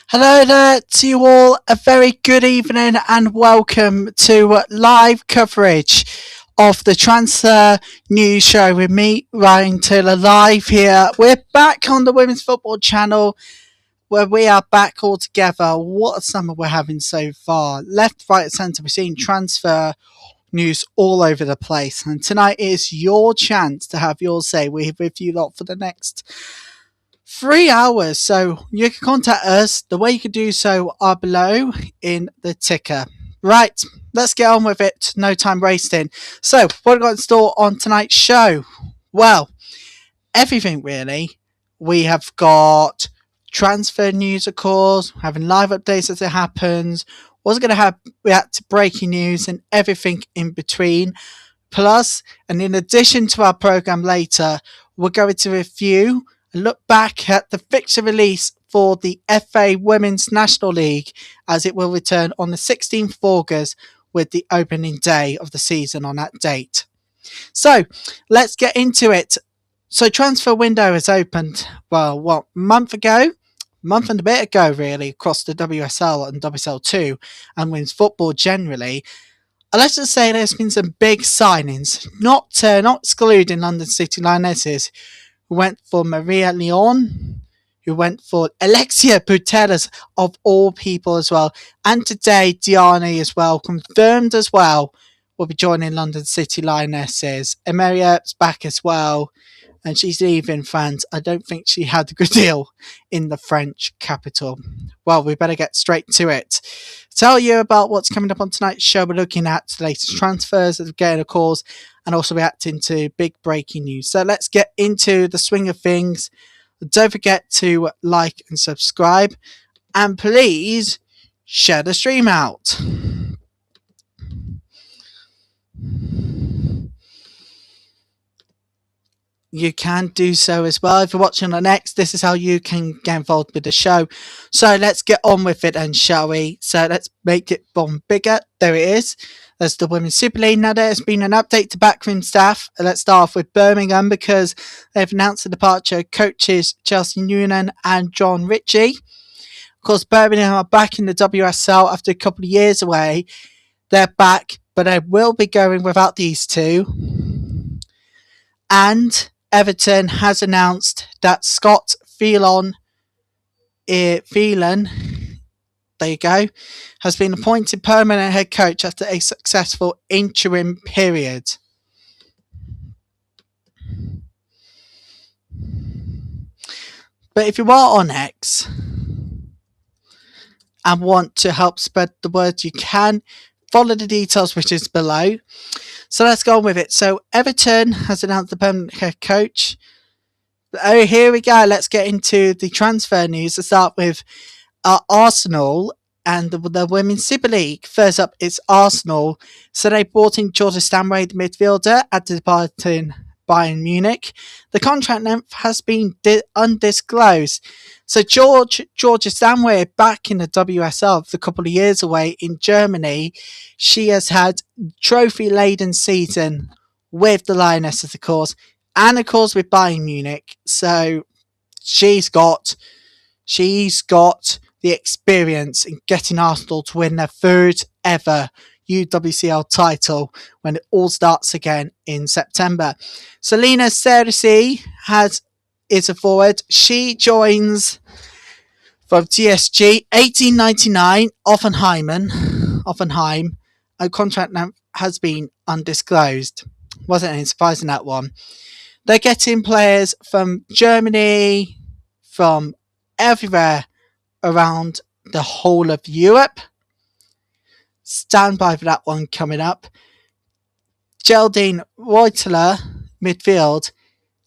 Hello there to you all. A very good evening and welcome to live coverage of the transfer news show with me, Ryan Taylor, live here. We're back on the Women's Football Channel where we are back all together. What a summer we're having so far. Left, right, and centre, we're seeing transfer news all over the place. And tonight is your chance to have your say. We're with you lot for the next 3 hours, so you can contact us. The way you can do so are below in the ticker. Right, let's get on with it. No time wasting. So, what have we got in store on tonight's show? Well, everything really. We have got transfer news, of course, having live updates as it happens. Also going to react to breaking news and everything in between. Plus, and in addition to our program later, we're going to review and look back at the fixture release for the FA Women's National League as it will return on the 16th of August with the opening day of the season on that date. So, let's get into it. So, transfer window has opened, a month and a bit ago, really, across the WSL and WSL2 and women's football generally. Let's just say there's been some big signings, not excluding London City Lionesses, who went for Maria Leon, who went for Alexia Putellas, of all people as well. And today, Diani as well, confirmed as well, will be joining London City Lionesses. Emeria's back as well, and she's leaving France. I don't think she had a good deal in the French capital. Well, we better get straight to it. Tell you about what's coming up on tonight's show. We're looking at the latest transfers that are getting a calls and also reacting to big breaking news. So let's get into the swing of things. Don't forget to like and subscribe, and please share the stream out. You can do so as well. If you're watching on X, this is how you can get involved with the show. So let's get on with it then, shall we? So let's make it bomb bigger. There it is. There's the Women's Super League. Now there's been an update to backroom staff. Let's start off with Birmingham because they've announced the departure of coaches Chelsea Noonan and John Ritchie. Of course, Birmingham are back in the WSL after a couple of years away. They're back, but they will be going without these two. And Everton has announced that Scott Phelan, there you go, has been appointed permanent head coach after a successful interim period. But if you are on X and want to help spread the word, you can follow the details which is below. So let's go on with it. So Everton has announced the permanent head coach. Oh, here we go. Let's get into the transfer news. Let's start with Arsenal and the Women's Super League. First up, it's Arsenal. So they brought in Georgia Stanway, the midfielder, after departing Bayern Munich. The contract length has been undisclosed. So Georgia Stanway, back in the WSL for a couple of years away in Germany, she has had trophy-laden season with the Lionesses, of course, and of course with Bayern Munich. So she's got the experience in getting Arsenal to win their third ever UWCL title when it all starts again in September. Selena Cerisi is a forward. She joins from TSG 1899 Offenheim. A contract length has been undisclosed. Wasn't any surprise in that one. They're getting players from Germany, from everywhere around the whole of Europe. Stand by for that one coming up. Geraldine Reuteler, midfield.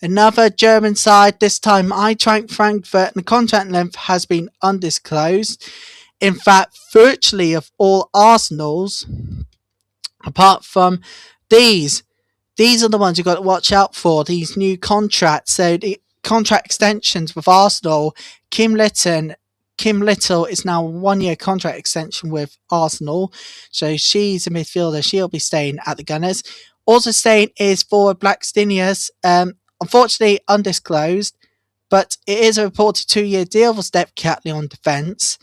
Another German side, this time Eintracht Frankfurt, and the contract length has been undisclosed. In fact, virtually of all Arsenals, apart from these are the ones you've got to watch out for, these new contracts. So the contract extensions with Arsenal, Kim Little is now a 1-year contract extension with Arsenal. So she's a midfielder. She'll be staying at the Gunners. Also staying is forward Blackstenius. Unfortunately undisclosed, but it is a reported 2-year deal for Steph Catley on defence.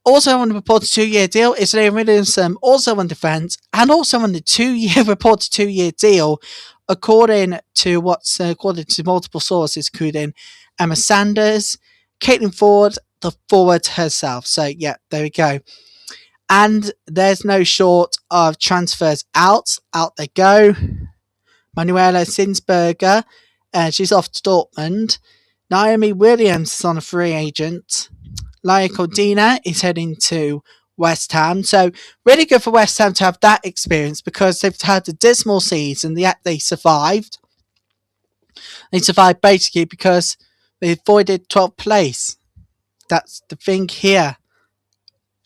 Also on the reported 2-year deal is Liam Williamson, also on defence, and also on the 2-year reported 2-year deal, according to multiple sources, including Emma Sanders, Caitlin Ford, the forward herself. So yeah, there we go. And there's no short of transfers out. Out they go. Manuela Sinsberger, she's off to Dortmund. Naomi Williams is on a free agent. Laia Cordina is heading to West Ham. So really good for West Ham to have that experience because they've had a dismal season, yet they survived. They survived basically because they avoided 12th place. That's the thing here.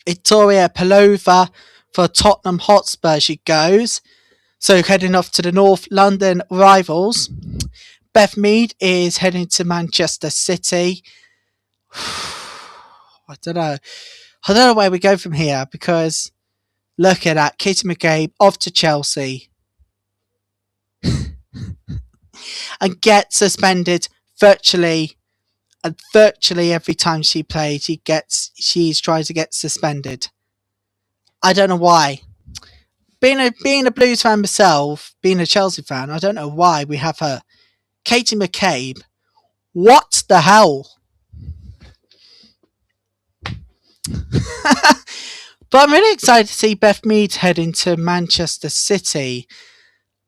Victoria Pelova for Tottenham Hotspur she goes. So heading off to the North London rivals. Beth Mead is heading to Manchester City. I don't know where we go from here because look at that. Katie McCabe off to Chelsea and gets suspended virtually every time she plays. She's trying to get suspended. I don't know why. Being a Blues fan myself, being a Chelsea fan, I don't know why we have her. Katie McCabe. What the hell? But I'm really excited to see Beth Mead heading to Manchester City.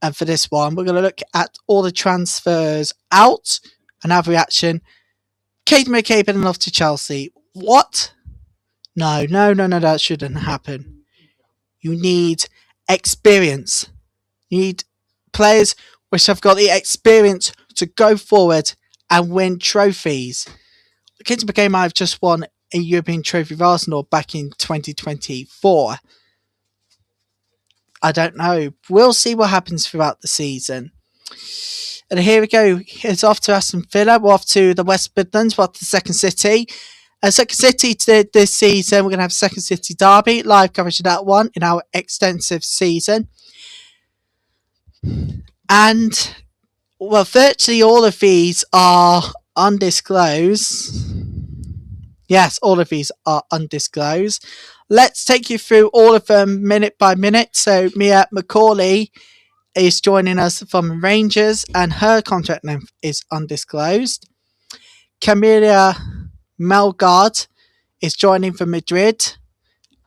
And for this one, we're going to look at all the transfers out and have reaction. Katie McCabe heading off to Chelsea. What? No, that shouldn't happen. You need experience. You need players which have got the experience to go forward and win trophies. Katie McCabe might have just won a European trophy for Arsenal back in 2024. I don't know. We'll see what happens throughout the season. And here we go. It's off to Aston Villa. We're off to the West Midlands. We're off to Second City. Second City this season, we're going to have Second City Derby. Live coverage of that one in our extensive season. And, well, virtually all of these are undisclosed. Yes, all of these are undisclosed. Let's take you through all of them minute by minute. So Mia McCauley is joining us from Rangers and her contract length is undisclosed. Camilla Melgard is joining from Madrid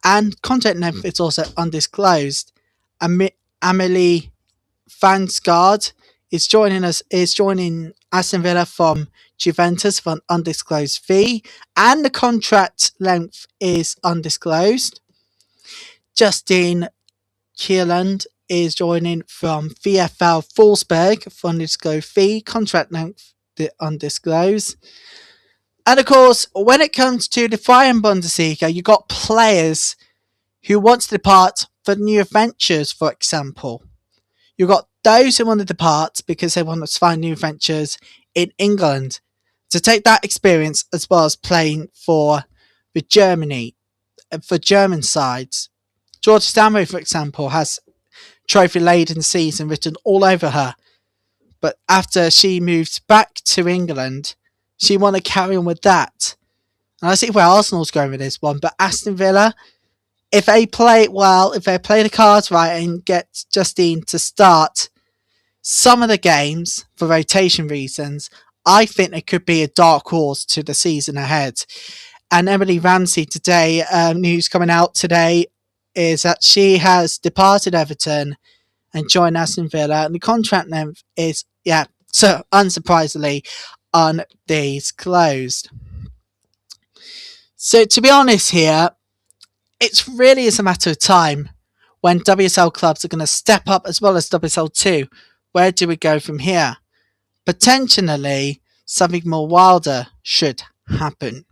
and contract length is also undisclosed. Amelie Vansgaard is joining Aston Villa from Juventus for an undisclosed fee, and the contract length is undisclosed. Justine Kierland is joining from VfL Wolfsburg for an undisclosed fee, contract length undisclosed. And of course, when it comes to the Bayern Bundesliga, you've got players who want to depart for new ventures, for example. You've got those who want to depart because they want to find new ventures in England to take that experience as well as playing for German sides. Georgia Stanway, for example, has trophy laden season written all over her. But after she moved back to England, she want to carry on with that. And I see where Arsenal's going with this one. But Aston Villa, if they play it well, if they play the cards right and get Justine to start some of the games for rotation reasons, I think it could be a dark horse to the season ahead. And Emily Ramsey today, news coming out today, is that she has departed Everton and joined Aston Villa. And the contract length is, so unsurprisingly, undisclosed. So to be honest here, it really is a matter of time when WSL clubs are going to step up as well as WSL2. Where do we go from here? Potentially, something more wilder should happen.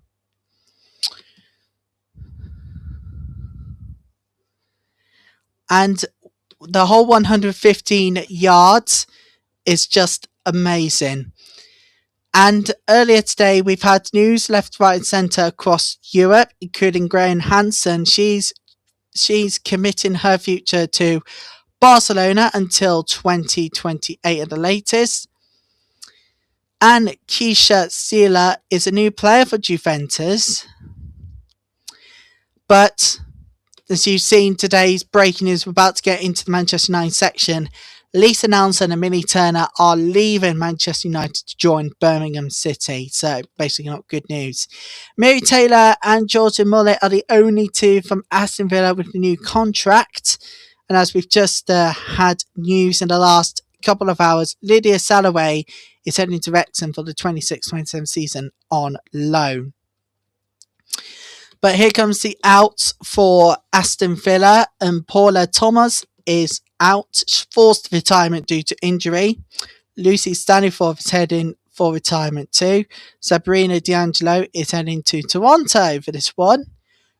And the whole 115 yards is just amazing. And earlier today, we've had news left, right and centre across Europe, including Graham Hansen. She's committing her future to Barcelona until 2028 at the latest. And Keisha Sila is a new player for Juventus. But as you've seen today's breaking news, we're about to get into the Manchester United section. Lisa Nelson and Millie Turner are leaving Manchester United to join Birmingham City. So basically not good news. Mary Taylor and Georgia Mullet are the only two from Aston Villa with a new contract. And as we've just had news in the last couple of hours, Lydia Salloway is heading to Wrexham for the 26-27 season on loan. But here comes the outs for Aston Villa, and Paula Thomas is out, forced retirement due to injury. Lucy Staniforth is heading for retirement too. Sabrina D'Angelo is heading to Toronto for this one.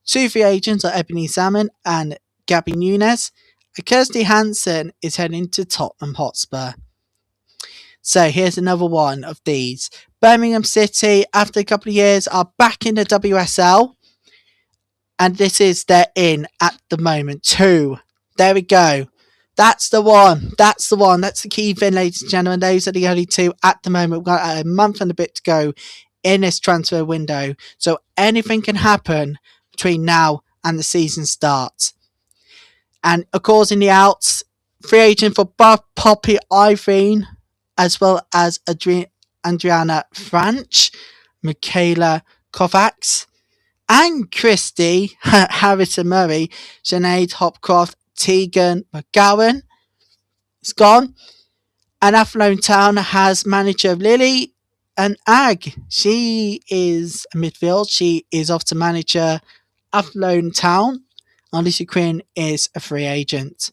Two free agents are Ebony Salmon and Gabby Nunes. And Kirsty Hansen is heading to Tottenham Hotspur. So here's another one of these. Birmingham City, after a couple of years, are back in the WSL. And this is their in at the moment too. There we go. That's the one. That's the one. That's the key thing, ladies and gentlemen. Those are the only two at the moment. We've got a month and a bit to go in this transfer window. So anything can happen between now and the season starts. And of course, in the outs, free agent for both Poppy Irene as well as Adriana Franch, Michaela Kovacs, and Christy Harrison Murray, Sinead Hopcroft, Tegan McGowan is gone. And Athlone Town has manager Lily and Ag. She is a midfield. She is off to manager Athlone Town. Alicia Quinn is a free agent.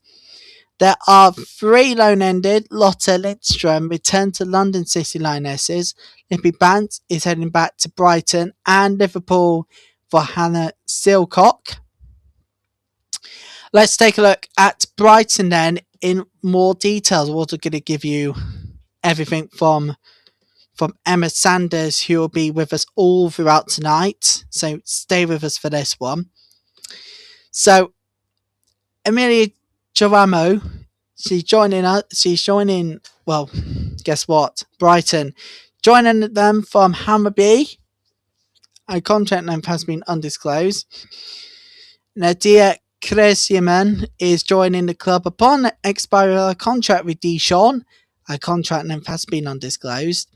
There are 3 loan-ended. Lotta Lindstrom returned to London City Lionesses. Lippy Bant is heading back to Brighton and Liverpool for Hannah Silcock. Let's take a look at Brighton then in more details. We're also going to give you everything from Emma Sanders, who will be with us all throughout tonight. So stay with us for this one. So Emilia Jaramo, she's joining, well, guess what? Brighton. Joining them from Hammarby. A contract length has been undisclosed. Nadia Kresiman is joining the club upon expiry of a contract with Dijon. A contract length has been undisclosed.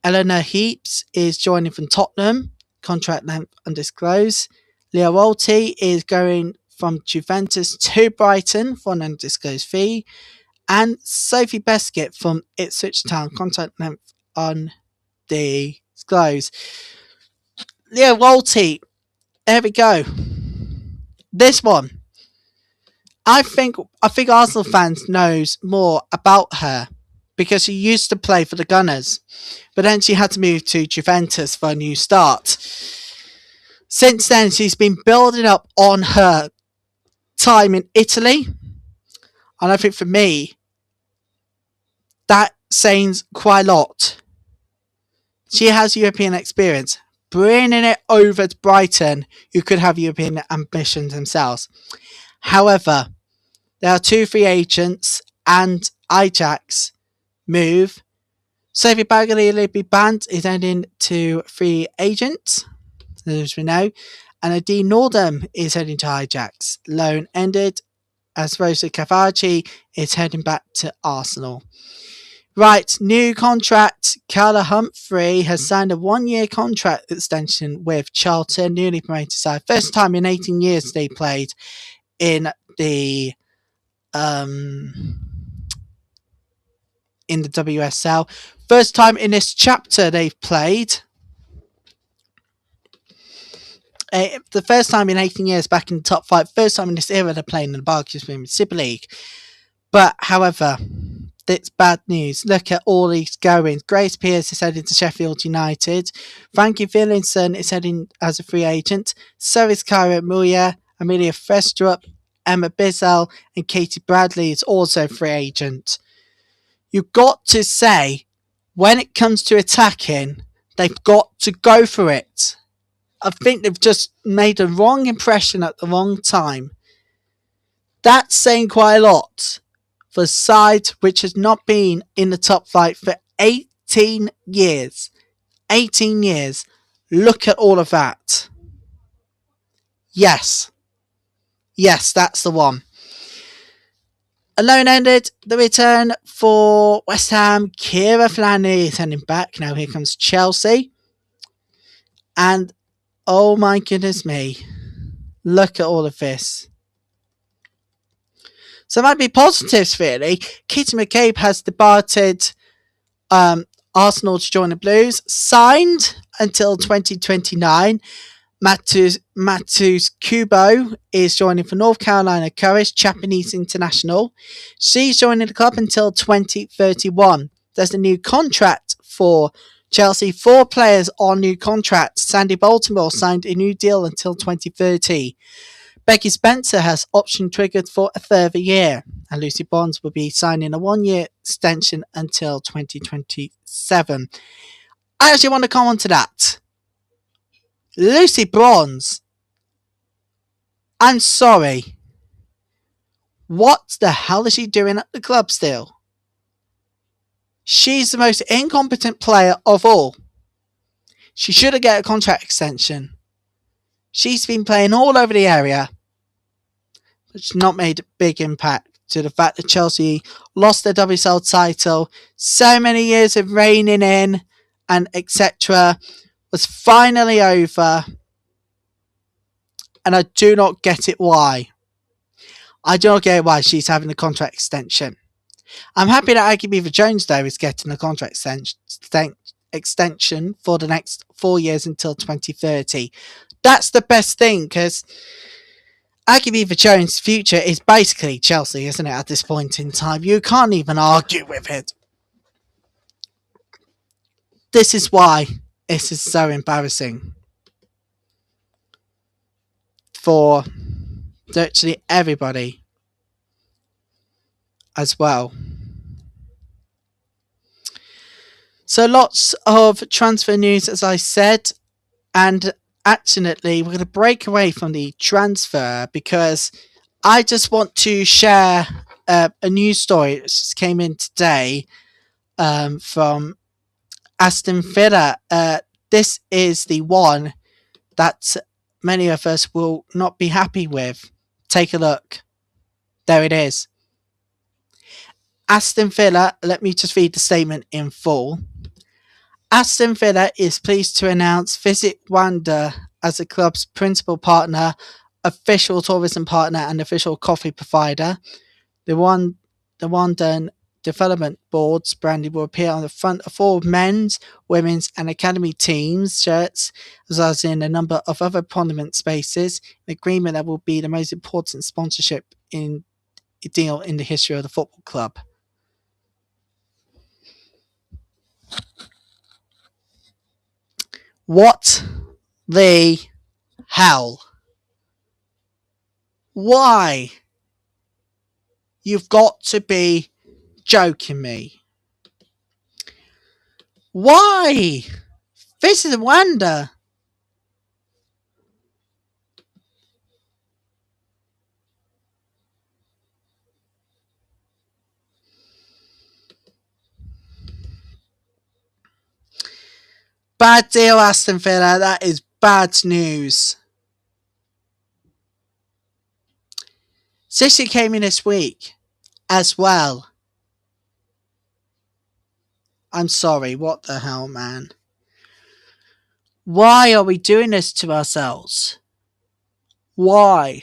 Eleanor Heaps is joining from Tottenham. Contract length undisclosed. Leah Walty is going from Juventus to Brighton for an undisclosed fee. And Sophie Beskett from Ipswich Town. Contract length undisclosed. Leah Walty. There we go. This one. I think Arsenal fans knows more about her because she used to play for the Gunners, but then she had to move to Juventus for a new start. Since then, she's been building up on her time in Italy, and I think for me, that saying quite a lot. She has European experience. Bringing it over to Brighton, who could have European ambitions themselves. However, there are 2 free agents and Ajax move. Sophie Bagley Libby Band is heading to free agents, as we know. And Adine Nordum is heading to Ajax. Loan ended as Rosa Cavaci is heading back to Arsenal. Right, new contract. Carla Humphrey has signed a 1-year contract extension with Charlton, newly promoted side. First time in 18 years they played in the WSL. First time in this chapter they've played. The first time in 18 years back in the top 5. First time in this era they're playing in the Barclays Super League. But, however, it's bad news. Look at all these goings. Grace Pearce is heading to Sheffield United. Frankie Villinson is heading as a free agent. So is Kyra Muya, Amelia Frestrup, Emma Bizzell, and Katie Bradley is also a free agent. You've got to say, when it comes to attacking, they've got to go for it. I think they've just made a wrong impression at the wrong time. That's saying quite a lot for a side which has not been in the top 5 for 18 18 years. 18 years. Look at all of that. Yes. Yes, that's the one. A loan ended. The return for West Ham. Kira Flannery is heading back. Now here comes Chelsea. And oh my goodness me. Look at all of this. So there might be positives, really. Keaton McCabe has departed Arsenal to join the Blues. Signed until 2029. Matus Kubo is joining for North Carolina Courage, Japanese international. She's joining the club until 2031. There's a new contract for Chelsea. 4 players on new contracts. Sandy Baltimore signed a new deal until 2030. Becky Spencer has option triggered for a further year. And Lucy Bonds will be signing a 1-year extension until 2027. I actually want to come on to that. Lucy Bronze. I'm sorry. What the hell is she doing at the club still? She's the most incompetent player of all. She should have got a contract extension. She's been playing all over the area. But she's not made a big impact to the fact that Chelsea lost their WSL title. So many years of reigning in and etc. was finally over. And I do not get it why. I do not get it why she's having a contract extension. I'm happy that Aggie Beaver-Jones, though, is getting a contract extension for the next 4 years until 2030. That's the best thing, because Aggie Beaver-Jones' future is basically Chelsea, isn't it, at this point in time? You can't even argue with it. This is why this is so embarrassing for virtually everybody as well. So lots of transfer news, as I said, and actually we're going to break away from the transfer because I just want to share a news story that just came in today from Aston Villa. This is the one that many of us will not be happy with. Take a look. There it is. Aston Villa, let me just read the statement in full. Aston Villa is pleased to announce Visit Rwanda as the club's principal partner, official tourism partner and official coffee provider. The Rwandan Development Board's branding will appear on the front of all men's, women's and academy teams' shirts, as well as in a number of other prominent spaces, an agreement that will be the most important sponsorship deal in the history of the football club. What the hell? Why? You've got to be joking me. Why? This is a wonder. Bad deal, Aston Villa. That is bad news. City came in this week as well. I'm sorry, what the hell, man? Why are we doing this to ourselves? Why?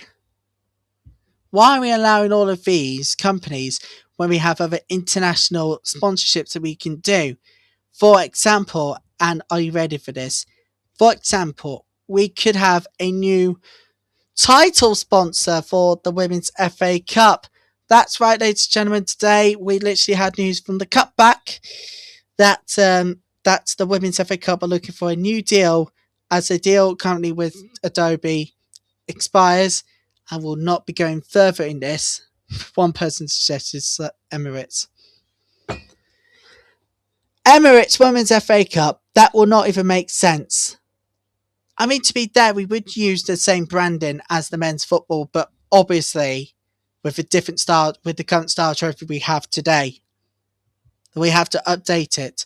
Why are we allowing all of these companies when we have other international sponsorships that we can do? For example, and are you ready for this? For example, we could have a new title sponsor for the Women's FA Cup. That's right, ladies and gentlemen. Today we literally had news from the Cutback that the Women's FA Cup are looking for a new deal, as a deal currently with Adobe expires and will not be going further in this. One person suggested Emirates. Emirates Women's FA Cup, that will not even make sense. I mean, to be fair, we would use the same branding as the men's football, but obviously with a different style, with the current style trophy we have today. We have to update it.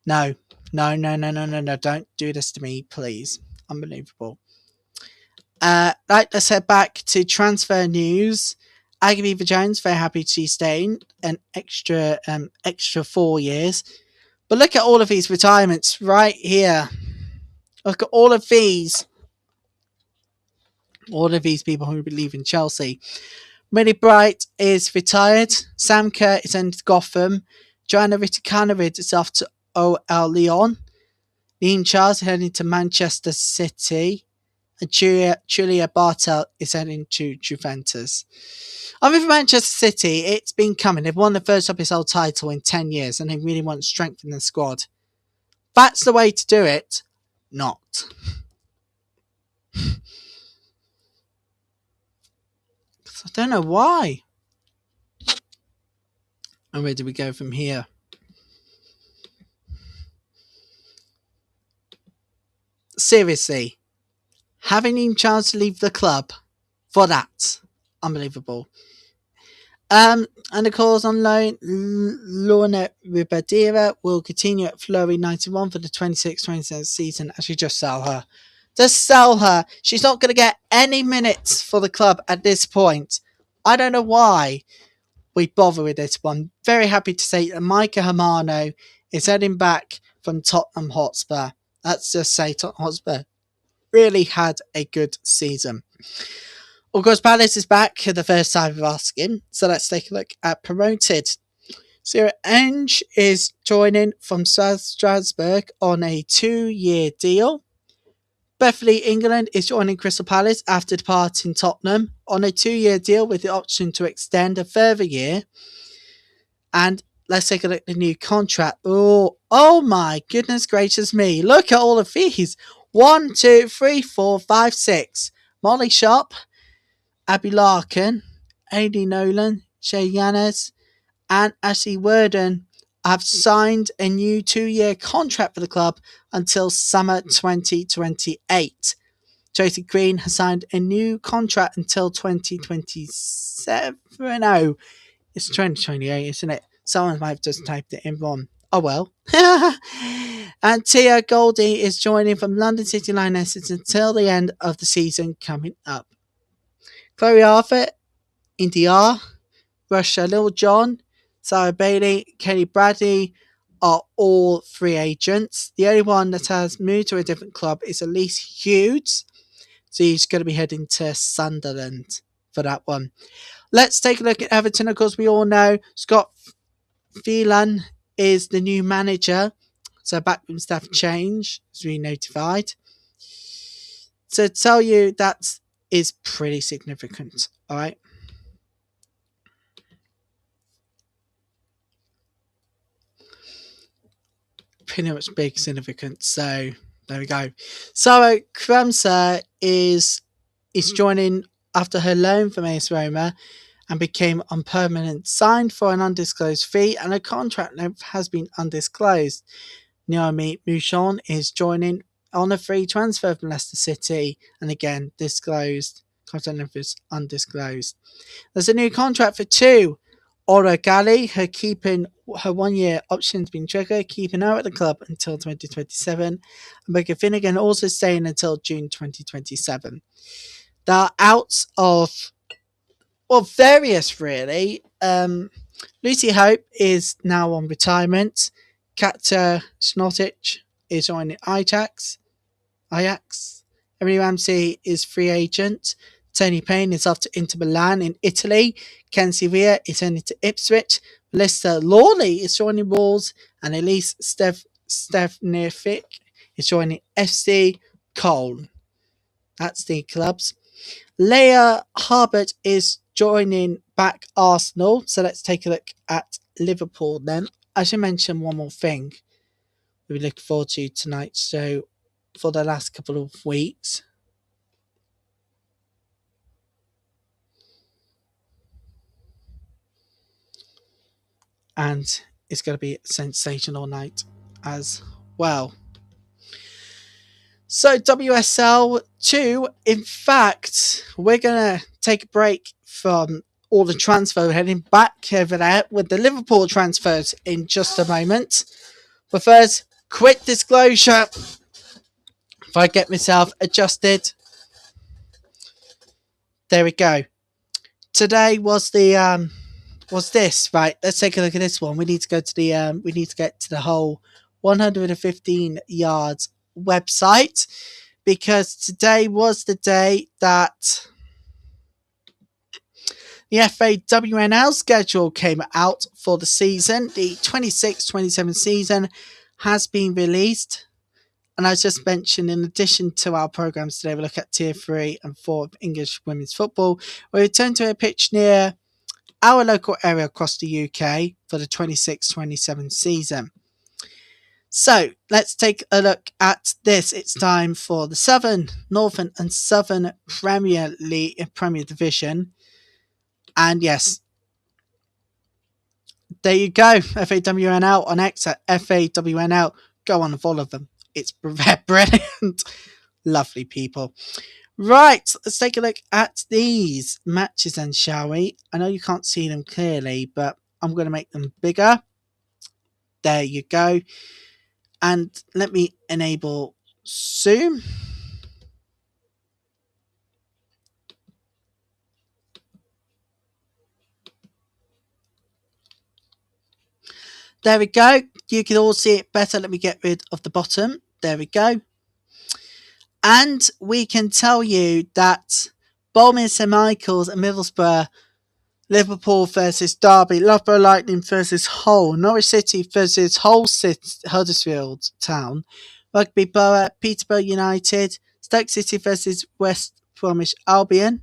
No, no, no, no, no, no, no. Don't do this to me, please. Unbelievable. Right, let's head back to transfer news. Agatha Jones, very happy she's staying an extra 4 years. But look at all of these retirements right here. Look at all of these. All of these people who will be leaving Chelsea. Millie Bright is retired. Sam Kerr is entered Gotham. Joanna Vitakanovic is off to OL Lyon. Ian Charles is heading to Manchester City. And Julia Bartel is heading to Juventus. I'm with Manchester City. It's been coming. They've won the first WSL title in 10 years and they really want to strengthen the squad. That's the way to do it. Not. I don't know why. And where do we go from here? Seriously, having him chance to leave the club for that, unbelievable. And of course, on loan, Lorna Ribadera will continue at Fleury 91 for the 26-27 season as we just sell her. Just sell her. She's not going to get any minutes for the club at this point. I don't know why we bother with this one. Very happy to say that Micah Hamano is heading back from Tottenham Hotspur. Let's just say Tottenham Hotspur really had a good season. Of course, Palace is back for the first time of asking, so let's take a look at promoted. Sarah Enge is joining from South Strasbourg on a 2-year deal. Bethany England is joining Crystal Palace after departing Tottenham on a 2-year deal with the option to extend a further year. And let's take a look at the new contract. Oh my goodness gracious me. Look at all of these. 1, 2, 3, 4, 5, 6. Molly Sharp, Abby Larkin, Adi Nolan, Shay Yanes, and Ashley Worden have signed a new 2-year contract for the club until summer 2028. Josie Green has signed a new contract until 2027. Oh, it's 2028, isn't it? Someone might have just typed it in wrong. Oh well. And Tia Goldie is joining from London City Lionesses until the end of the season coming up. Chloe Arthur, India, Russia Lil John, Sarah Bailey, Kelly Bradley are all free agents. The only one that has moved to a different club is Elise Hughes. So he's going to be heading to Sunderland for that one. Let's take a look at Everton. Of course, we all know Scott Phelan is the new manager. So backroom staff change, as we notified. So to tell you, that is pretty significant. All right. Pretty much big significance. So there we go. Sarah Kramser is joining after her loan from AS Roma and became on permanent, signed for an undisclosed fee, and her contract length has been undisclosed. Naomi Mouchon is joining on a free transfer from Leicester City, and again, disclosed. Contract length is undisclosed. There's a new contract for 2. Aura Gali, her 1-year option's been triggered, keeping her at the club until 2027. And Becca Finnegan also staying until June 2027. There are outs of, well, various really. Lucy Hope is now on retirement. Katja Snotic is joining Ajax. Emily Ramsey is free agent. Tony Payne is off to Inter Milan in Italy. Ken Sevilla is heading to Ipswich. Melissa Lawley is joining Wolves. And Elise Stefanific is joining FC Cologne. That's the clubs. Leah Harbert is joining back Arsenal. So let's take a look at Liverpool then. I should mention one more thing we look forward to tonight. So for the last couple of weeks, and it's going to be a sensational night as well. So WSL2, in fact, we're going to take a break from all the transfer, heading back over there with the Liverpool transfers in just a moment. But first, quick disclosure, if I get myself adjusted, there we go. Today was this, right? Let's take a look at this one. We need to go to we need to get to the whole 115 yards website, because today was the day that the FA WNL schedule came out for the season. The 26-27 season has been released. And as just mentioned, in addition to our programmes today, we'll look at Tier 3 and 4 of English women's football. We return to a pitch near our local area across the UK for the 26-27 season. So let's take a look at this. It's time for the Southern, Northern and Southern Premier League, Premier Division. And yes, there you go. FAWNL on X at FAWNL. Go on and follow them. It's brilliant. Lovely people. Right, let's take a look at these matches then, shall we? I know you can't see them clearly, but I'm going to make them bigger. There you go. And let me enable zoom. There we go. You can all see it better. Let me get rid of the bottom. There we go. And we can tell you that Bolton St Michael's and Middlesbrough, Liverpool versus Derby, Loughborough Lightning versus Hull, Norwich City versus Hull City, Huddersfield Town, Rugby Borough, Peterborough United, Stoke City versus West Bromwich Albion.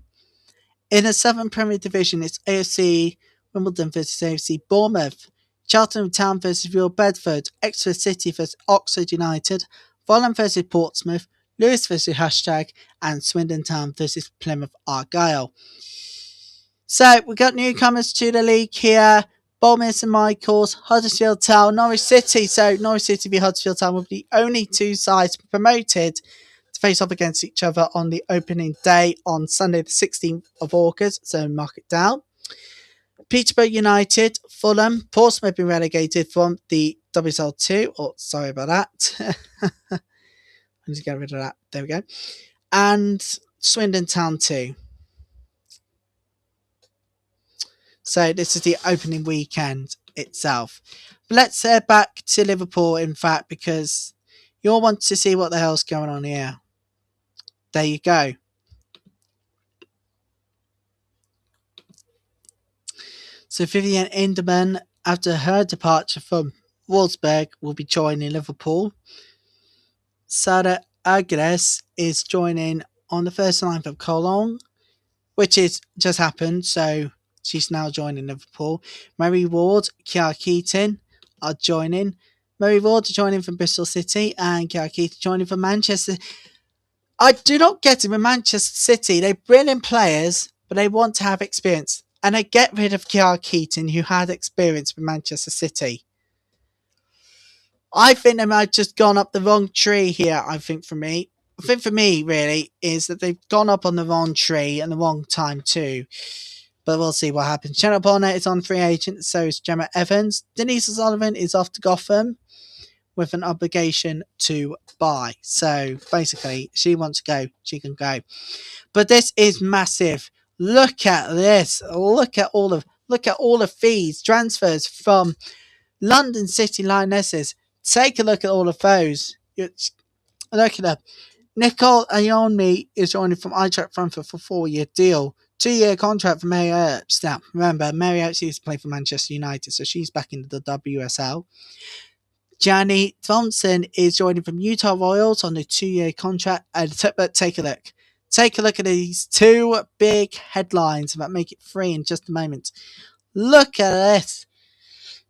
In the Southern Premier Division, it's AFC Wimbledon versus AFC Bournemouth, Cheltenham Town versus Real Bedford, Exeter City versus Oxford United, Fulham versus Portsmouth, Lewis versus Hashtag, and Swindon Town versus Plymouth Argyle. So we've got newcomers to the league here. Bolton St Michael's, Huddersfield Town, Norwich City. So Norwich City v Huddersfield Town will be the only two sides promoted to face off against each other on the opening day on Sunday the 16th of August. So mark it down. Peterborough United, Fulham, Portsmouth have been relegated from the WSL2. Oh, sorry about that. I need to get rid of that. There we go. And Swindon Town 2. So this is the opening weekend itself. But let's head back to Liverpool, in fact, because you all want to see what the hell's going on here. There you go. So Vivian Inderman, after her departure from Wolfsburg, will be joining Liverpool. Sarah Agres is joining on the first line from Cologne, which is just happened, so she's now joining Liverpool. Mary Ward, Kiara Keaton are joining. Mary Ward joining from Bristol City and Kiara Keaton joining from Manchester. I do not get it with Manchester City. They bring in players, but they want to have experience. And they get rid of Kiara Keaton, who had experience with Manchester City. I think they might have just gone up the wrong tree here, I think for me, really, is that they've gone up on the wrong tree and the wrong time too. But we'll see what happens. Jenna Bonner is on free agent, so is Gemma Evans. Denise O'Sullivan is off to Gotham with an obligation to buy. So basically, she wants to go, she can go. But this is massive. Look at this. Look at all the fees, transfers from London City Lionesses. Take a look at all of those. Look at them. Nicole Ayomi is joining from Eintracht Frankfurt for a 4-year deal. 2-year contract for Mary Earps. Now, remember, Mary Earps used to play for Manchester United, so she's back into the WSL. Gianni Thompson is joining from Utah Royals on a 2-year contract. But take a look. Take a look at these two big headlines that make it free in just a moment. Look at this.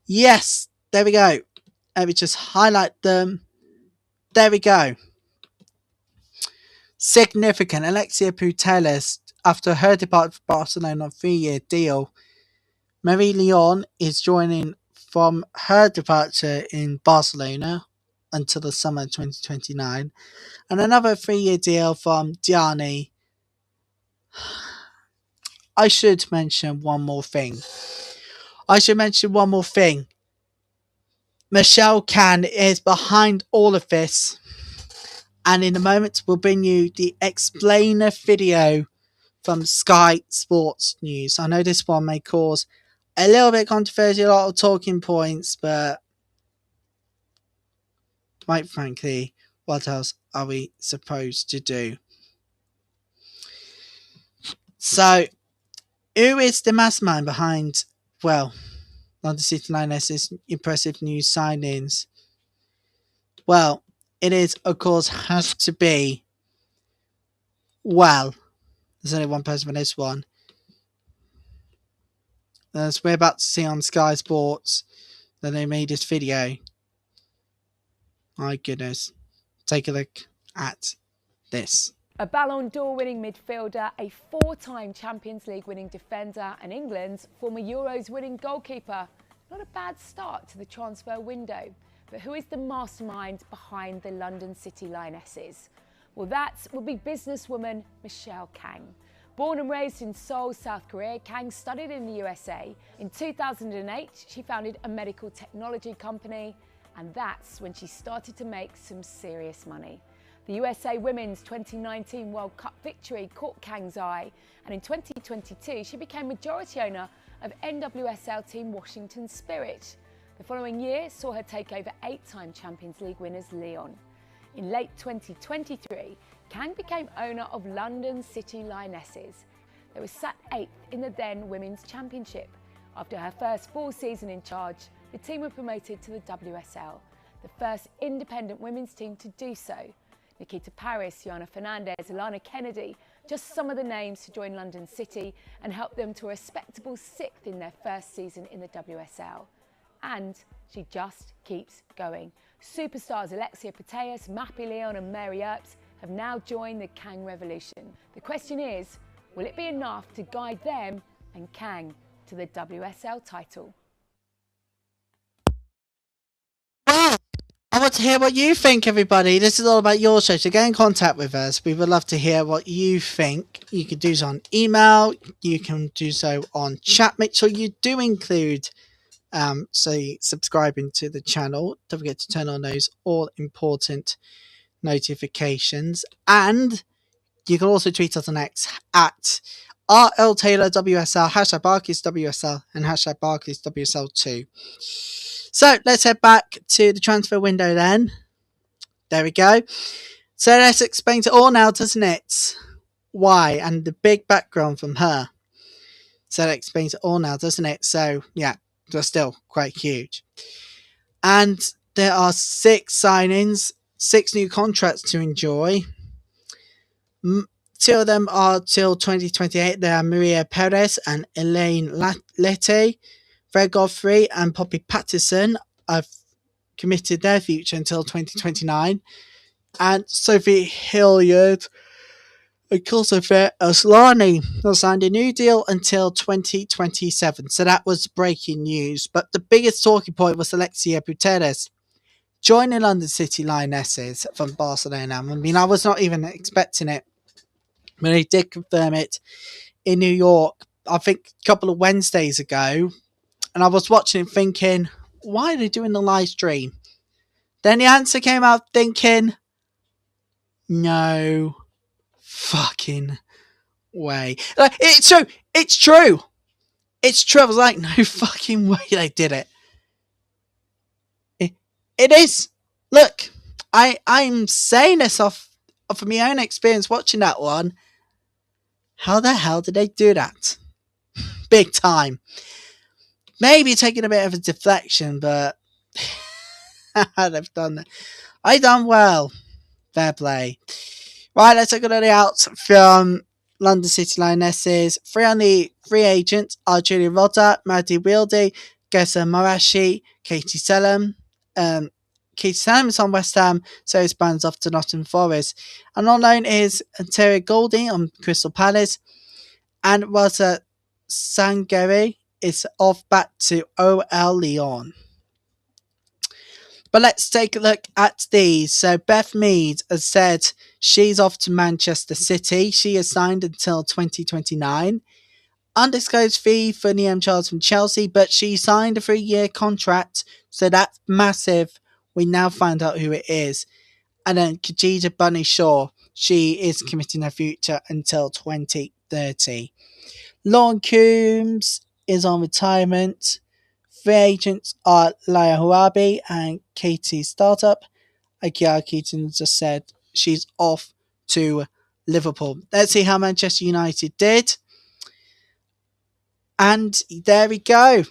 Yes, there we go. Let me just highlight them. There we go. Significant. Alexia Putellas, after her departure from Barcelona on a 3-year deal, Marie Leon is joining from her departure in Barcelona until the summer 2029. And another 3-year deal from Gianni. I should mention one more thing. Michelle Kang is behind all of this, and in a moment we'll bring you the explainer video from Sky Sports News. I know this one may cause a little bit of controversy, a lot of talking points, but quite frankly, what else are we supposed to do? So, who is the mastermind behind, well, London City Lionesses' impressive new signings? Well, it is, of course, has to be, well, there's only one person for this one. As we're about to see on Sky Sports that they made this video. My goodness. Take a look at this. A Ballon d'Or winning midfielder, a four-time Champions League winning defender and England's former Euros winning goalkeeper. Not a bad start to the transfer window. But who is the mastermind behind the London City Lionesses? Well, that would be businesswoman Michelle Kang. Born and raised in Seoul, South Korea, Kang studied in the USA. In 2008, she founded a medical technology company, and that's when she started to make some serious money. The USA Women's 2019 World Cup victory caught Kang's eye, and in 2022 she became majority owner of WSL team Washington Spirit. The following year saw her take over 8-time Champions League winners Lyon. In late 2023, Kang became owner of London City Lionesses. They were sat 8th in the then Women's Championship. After her first full season in charge, the team were promoted to the WSL, the first independent women's team to do so. Nikita Paris, Yana Fernandez, Alana Kennedy, just some of the names to join London City and help them to a respectable 6th in their first season in the WSL. And she just keeps going. Superstars Alexia Putellas, Mappy Leon and Mary Earps have now joined the Kang revolution. The question is, will it be enough to guide them and Kang to the WSL title? I want to hear what you think, everybody. This is all about your show, so get in contact with us. We would love to hear what you think. You can do so on email. You can do so on chat. Make sure you do include subscribing to the channel. Don't forget to turn on those all important notifications. And you can also tweet us on X at RLTaylorWSL, hashtag Barclays WSL, and hashtag Barclays WSL2. So let's head back to the transfer window then. There we go. So let's explain it all now, doesn't it? Why? And the big background from her. So that explains it all now, doesn't it? So yeah, they're still quite huge. And there are 6 signings, 6 new contracts to enjoy. 2 of them are till 2028. They are Maria Perez and Elaine Letty. Fred Godfrey and Poppy Patterson have committed their future until 2029. And Sophie Hilliard and Kosovo Aslani have signed a new deal until 2027. So that was breaking news. But the biggest talking point was Alexia Putellas joining London City Lionesses from Barcelona. I mean, I was not even expecting it, but they did confirm it in New York, I think a couple of Wednesdays ago. And I was watching it thinking, why are they doing the live stream? Then the answer came out thinking, no fucking way. Like, it's true. It's true. It's true. I was like, no fucking way they did it. It is. Look, I'm saying this off of my own experience watching that one. How the hell did they do that? Big time. Maybe taking a bit of a deflection, but they've done that. I done well. Fair play. Right, let's look at the outs from London City Lionesses. 3 on the free agents are Julia Rodda, Maddie Wieldy, Gessa Marashi, Katie Selam. Katie Selam is on West Ham, so is Barnes off to Nottingham Forest. And on loan is Terry Golding on Crystal Palace. And Rosa Sangari is off back to OL Lyon. But let's take a look at these. So Beth Mead has said she's off to Manchester City. She is signed until 2029. undisclosed fee for Liam Charles from Chelsea, but she signed a 3-year contract, so that's massive. We now find out who it is. And then Khadija Bunny Shaw, she is committing her future until 2030. Lauren Coombs is on retirement. Free agents are Laia Huabi and Katie Startup. Akiara Keaton just said she's off to Liverpool. Let's see how Manchester United did. And there we go.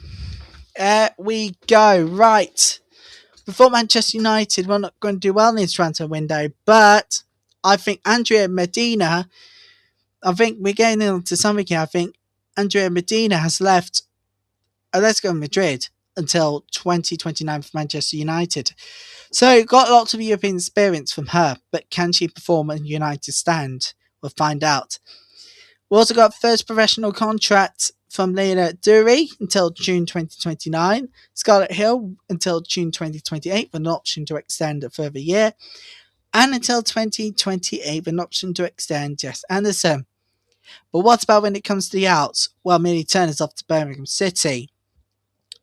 There we go. Right. Before Manchester United, we're not going to do well in this transfer window, but I think Andrea Medina, I think we're getting into something here. I think Andrea Medina has left Atletico Madrid until 2029 for Manchester United. So, got lots of European experience from her, but can she perform at United stand? We'll find out. We also got first professional contract from Leila Dury until June 2029, Scarlett Hill until June 2028 with an option to extend a further year, and until 2028 with an option to extend Jess Anderson. But what about when it comes to the outs? Well, Millie Turner's off to Birmingham City.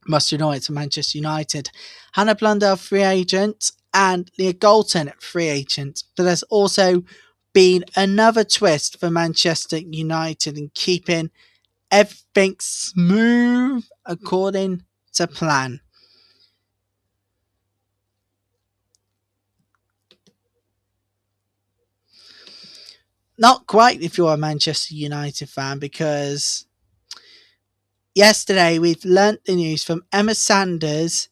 Must annoy it to Manchester United. Hannah Blundell, free agent, and Leah Galton, free agent. But there's also been another twist for Manchester United in keeping everything smooth according to plan. Not quite if you're a Manchester United fan, because yesterday we've learnt the news from Emma Sanders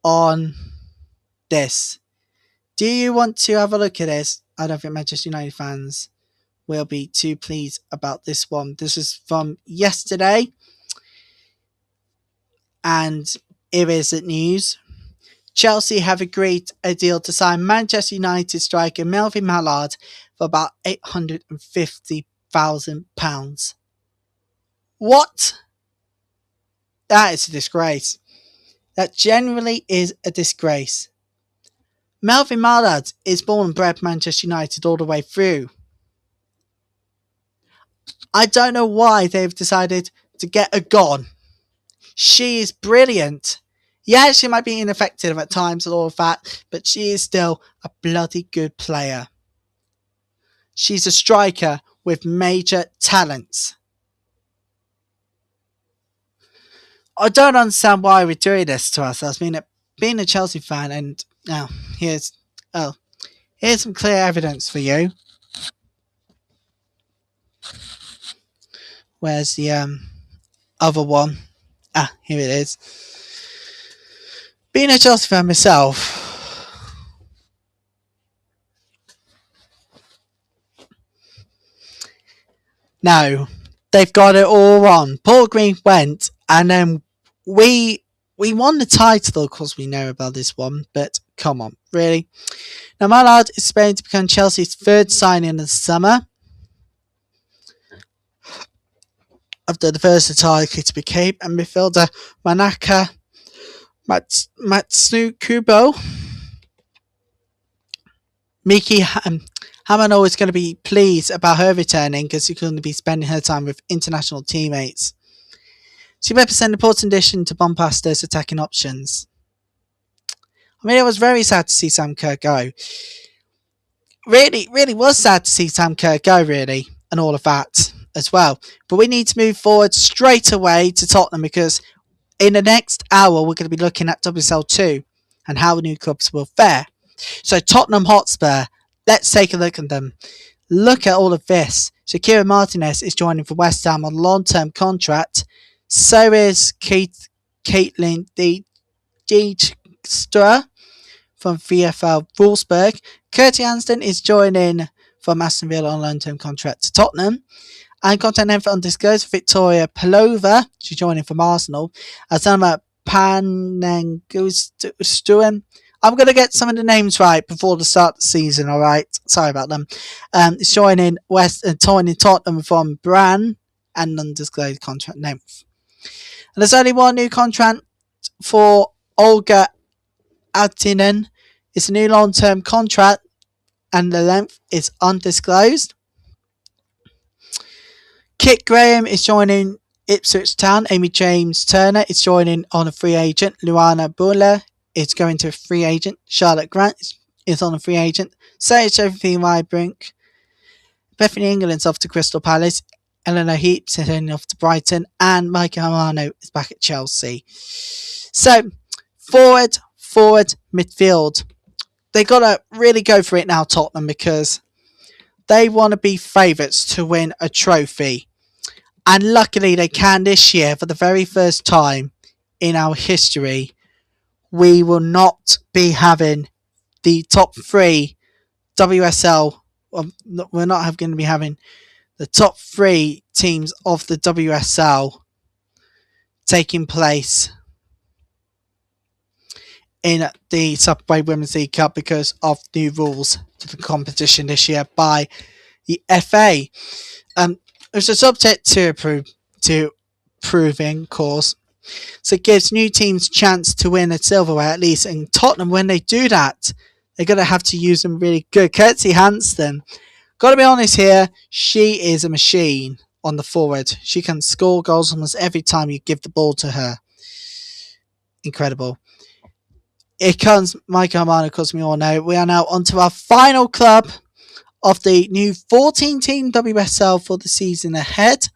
on this. Do you want to have a look at this? I don't think Manchester United fans will be too pleased about this one. This is from yesterday, and here is the news. Chelsea have agreed a deal to sign Manchester United striker Melvin Mallard for about £850,000. What? That is a disgrace. That generally is a disgrace. Melvin Mallard is born and bred Manchester United all the way through. I don't know why they've decided to get her gone. She is brilliant. Yeah, she might be ineffective at times and all of that, but she is still a bloody good player. She's a striker with major talents. I don't understand why we're doing this to ourselves. Being a Chelsea fan, and now here's some clear evidence for you. Where's the other one? Here it is. Being a Chelsea fan myself, no, they've got it all wrong. Paul Green went, and then we won the title, of course we know about this one, but come on, really? Now Mallard is expected to become Chelsea's third signing in the summer, after the versatile to became and midfielder Manaka Matsukubo. Miki Hamano is going to be pleased about her returning because she's going to be spending her time with international teammates. She represents an important addition to Bompasta's attacking options. I mean, it was very sad to see Sam Kerr go. Really was sad to see Sam Kerr go, really, and all of that as well. But we need to move forward straight away to Tottenham, because in the next hour we're going to be looking at WSL2 and how the new clubs will fare. So Tottenham Hotspur, let's take a look at them. Look at all of this. Shakira Martinez is joining for West Ham on a long-term contract. So is Caitlin Dijkstra from VfL Wolfsburg. Curtis Anston is joining from Aston Villa on a long-term contract to Tottenham. And content info undisclosed, Victoria Pelova, she's joining from Arsenal. Azama Panengustuan. I'm going to get some of the names right before the start of the season, alright? Sorry about them. It's joining Tottenham from Bran, and undisclosed contract name. And there's only one new contract for Olga Altinen. It's a new long-term contract, and the length is undisclosed. Kit Graham is joining Ipswich Town, Amy James Turner is joining on a free agent. Luana Buller is going to a free agent. Charlotte Grant is on a free agent. Sarah Sophie Rybrink. Bethany England's off to Crystal Palace. Eleanor Heaps is heading off to Brighton. And Micah Hamano is back at Chelsea. So, forward, midfield. They got to really go for it now, Tottenham, because they want to be favourites to win a trophy. And luckily they can this year for the very first time in our history. We will not be having the top 3 WSL. We're not going to be having the top 3 teams of the WSL taking place in the Subway Women's League Cup because of new rules to the competition this year by the FA. It's a subject to proving, of course. So it gives new teams a chance to win a silverware at least. And Tottenham, when they do that, they're going to have to use them really good. Kirsty Hanston, got to be honest here, she is a machine on the forward. She can score goals almost every time you give the ball to her. Incredible. It comes, Micah Hamano, of course, we all know. We are now on to our final club of the new 14-team WSL for the season ahead.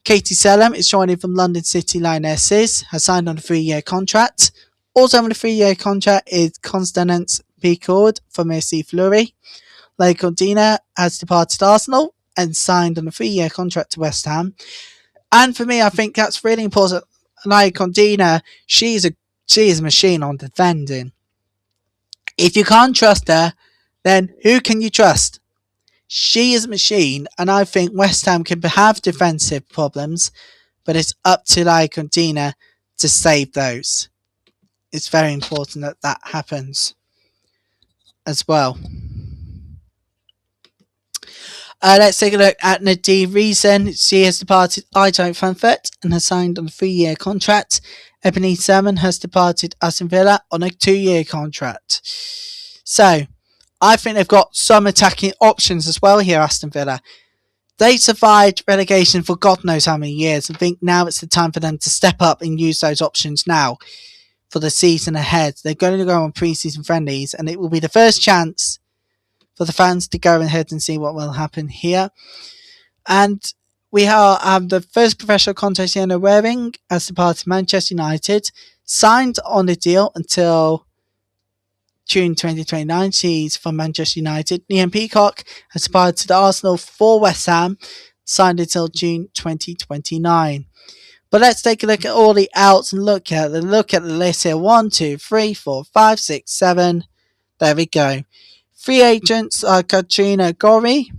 Katie Selam is joining from London City Lionesses, has signed on a 3-year contract. Also on a 3-year contract is Constance Picoud from FC Fleury. Leigh Condina has departed Arsenal and signed on a 3-year contract to West Ham. And for me, I think that's really important. Leigh Condina, she is a machine on defending. If you can't trust her, then who can you trust? She is a machine, and I think West Ham can have defensive problems, but it's up to Leigh Condina to save those. It's very important that that happens as well. Let's take a look at Nadine Reason. She has departed Eintracht Frankfurt and has signed on a 3-year contract. Ebony Sermon has departed Aston Villa on a 2-year contract. So, I think they've got some attacking options as well here, Aston Villa. They survived relegation for God knows how many years. I think now it's the time for them to step up and use those options now for the season ahead. They're going to go on pre-season friendlies, and it will be the first chance for the fans to go ahead and see what will happen here. And we have the first professional contract, Sienna Waring, as departed to Manchester United, signed on the deal until June 2029. She's from Manchester United. Liam Peacock has departed to the Arsenal for West Ham, signed until June 2029. But let's take a look at all the outs and look at the list here. 1, 2, 3, 4, 5, 6, 7. There we go. Free agents are Katrina Gorry,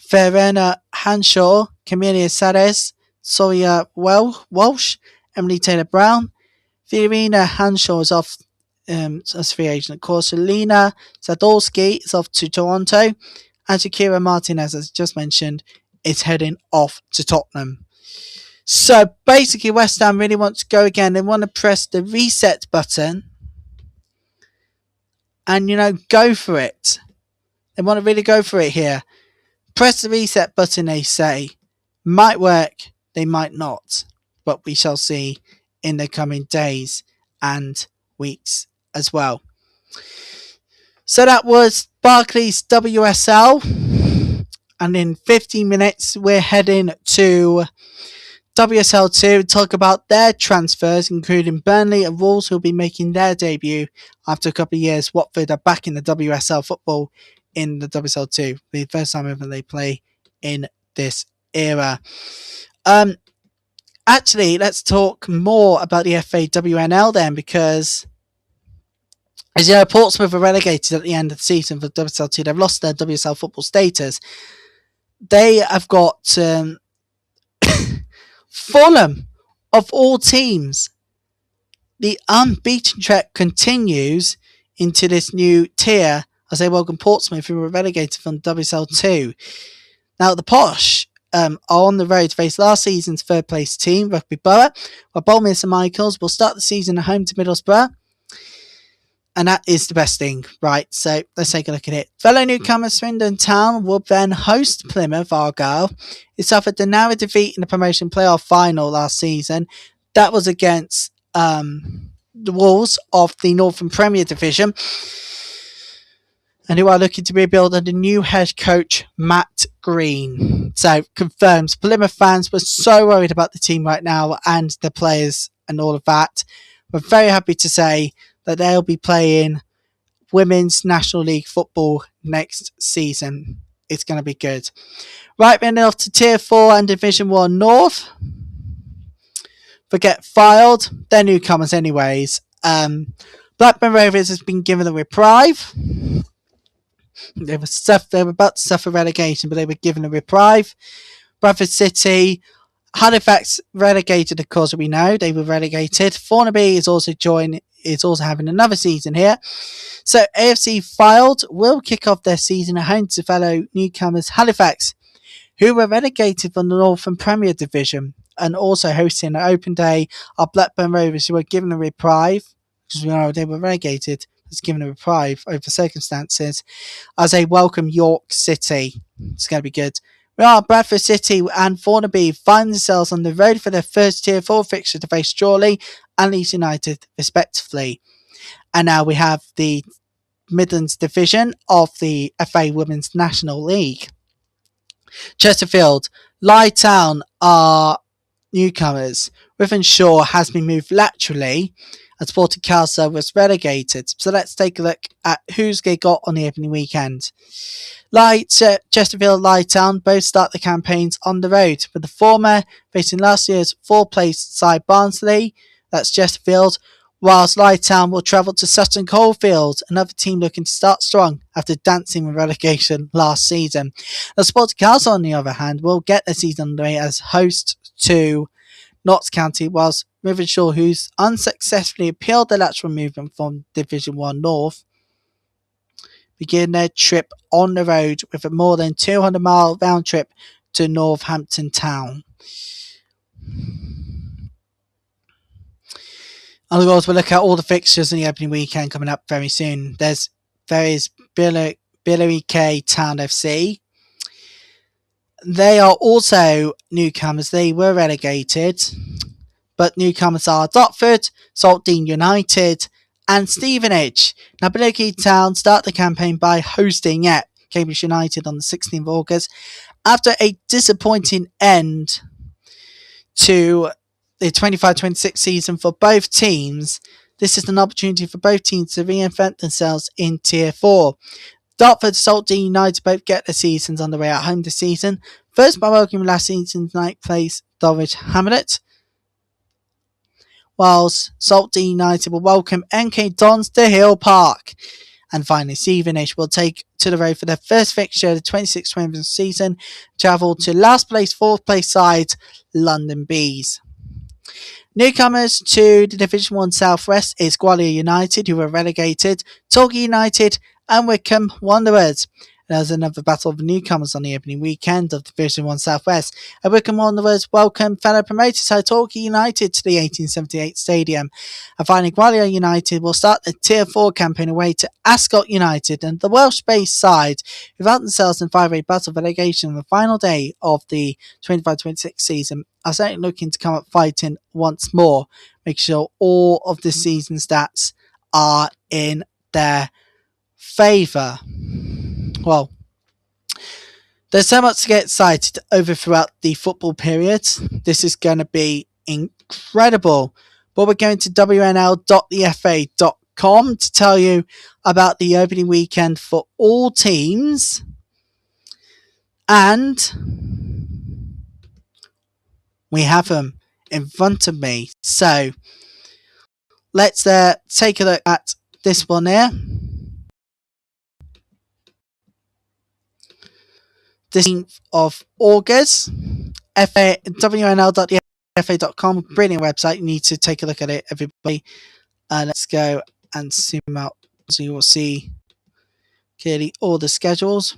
Verena Hanshaw, Camelia Sares, Sawyer Walsh, Emily Taylor-Brown. Fiorina Hanshaw is off as free agent, of course. Alina Zadolski is off to Toronto. And Shakira Martinez, as just mentioned, is heading off to Tottenham. So basically, West Ham really want to go again. They want to press the reset button and, go for it. They want to really go for it here. Press the reset button, they say. Might work, they might not. But we shall see in the coming days and weeks as well. So that was Barclays WSL. And in 15 minutes, we're heading to WSL2 to talk about their transfers, including Burnley and Wolves, who will be making their debut after a couple of years. Watford are back in the WSL football in the WSL2. The first time ever they play in this era. Actually, let's talk more about the FAWNL then, because as you know, Portsmouth were relegated at the end of the season for WSL2. They've lost their WSL football status. They have got Fulham, of all teams. The unbeaten trek continues into this new tier as they welcome Portsmouth, who were relegated from WSL2. Now, the Posh are on the road to face last season's third place team, Rugby Borough, while Bolmere St Michael's will start the season at home to Middlesbrough. And that is the best thing, right? So let's take a look at it. Fellow newcomer Swindon Town will then host Plymouth Argyle. It suffered a narrow defeat in the promotion playoff final last season. That was against the Wolves of the Northern Premier Division, and who are looking to rebuild under new head coach Matt Green. So confirms Plymouth fans were so worried about the team right now and the players and all of that. We're very happy to say that they'll be playing Women's National League football next season. It's going to be good. Right, then off to Tier 4 and Division 1 North. Forget Filed. They're newcomers anyways. Blackburn Rovers has been given a reprieve. They were about to suffer relegation, but they were given a reprieve. Bradford City, Halifax relegated, of course, we know they were relegated. Thornaby is also having another season here. So AFC Filed will kick off their season at home to fellow newcomers Halifax, who were relegated from the Northern Premier Division, and also hosting an open day are Blackburn Rovers, who were given a reprieve, because we know they were relegated, was given a reprieve over circumstances, as they welcome York City. It's going to be good. Bradford City and Thornaby find themselves on the road for their first Tier 4 fixture to face Chorley and Leeds United, respectively. And now we have the Midlands division of the FA Women's National League. Chesterfield, Lye Town are newcomers. Rivenshore has been moved laterally and Sporting Castle was relegated. So let's take a look at who's they got on the opening weekend. Chesterfield, Lye Town both start the campaigns on the road, with the former facing last year's 4th place side Barnsley, that's Chesterfield, whilst Lye Town will travel to Sutton Coldfield, another team looking to start strong after dancing with relegation last season. The Sporting Castle, on the other hand, will get their season underway as host to Notts County, whilst Rivenshore, who's unsuccessfully appealed the lateral movement from Division 1 North, begin their trip on the road with a more than 200-mile round trip to Northampton Town. And of course, we'll look at all the fixtures in the opening weekend coming up very soon. There is Billericay K Town FC. They are also newcomers. They were relegated, but newcomers are Dotford, Saltdean United, and Stevenage. Now, Billericay Town start the campaign by hosting Cambridge United on the 16th of August. After a disappointing end to the 25-26 season for both teams, this is an opportunity for both teams to reinvent themselves in Tier 4. Dartford and Saltdean United both get their seasons underway at home this season. First by welcoming last season's ninth place Norwich Hamlet, whilst Saltdean United will welcome NK Dons to Hill Park. And finally, Stevenage will take to the road for their first fixture of the 26-27 season, travel to last place, 4th place side London Bees. Newcomers to the Division 1 Southwest is Gwalior United, who were relegated, Torquay United and Wycombe Wanderers. There's another battle of newcomers on the opening weekend of Division 1 Southwest. And Wycombe Wanderers welcome fellow promoted side Torquay United to the 1878 Stadium. And finally, Gwalior United will start the Tier 4 campaign away to Ascot United, and the Welsh-based side, who found themselves in 5-8 battle of relegation on the final day of the 25-26 season, are certainly looking to come up fighting once more. Make sure all of the season stats are in their favour. Well, there's so much to get excited over throughout the football period. This is going to be incredible. But we're going to wnl.thefa.com to tell you about the opening weekend for all teams. And we have them in front of me. So let's take a look at this one here. The 16th of August, wnl.thefa.com, brilliant website. You need to take a look at it, everybody. Let's go and zoom out so you will see clearly all the schedules.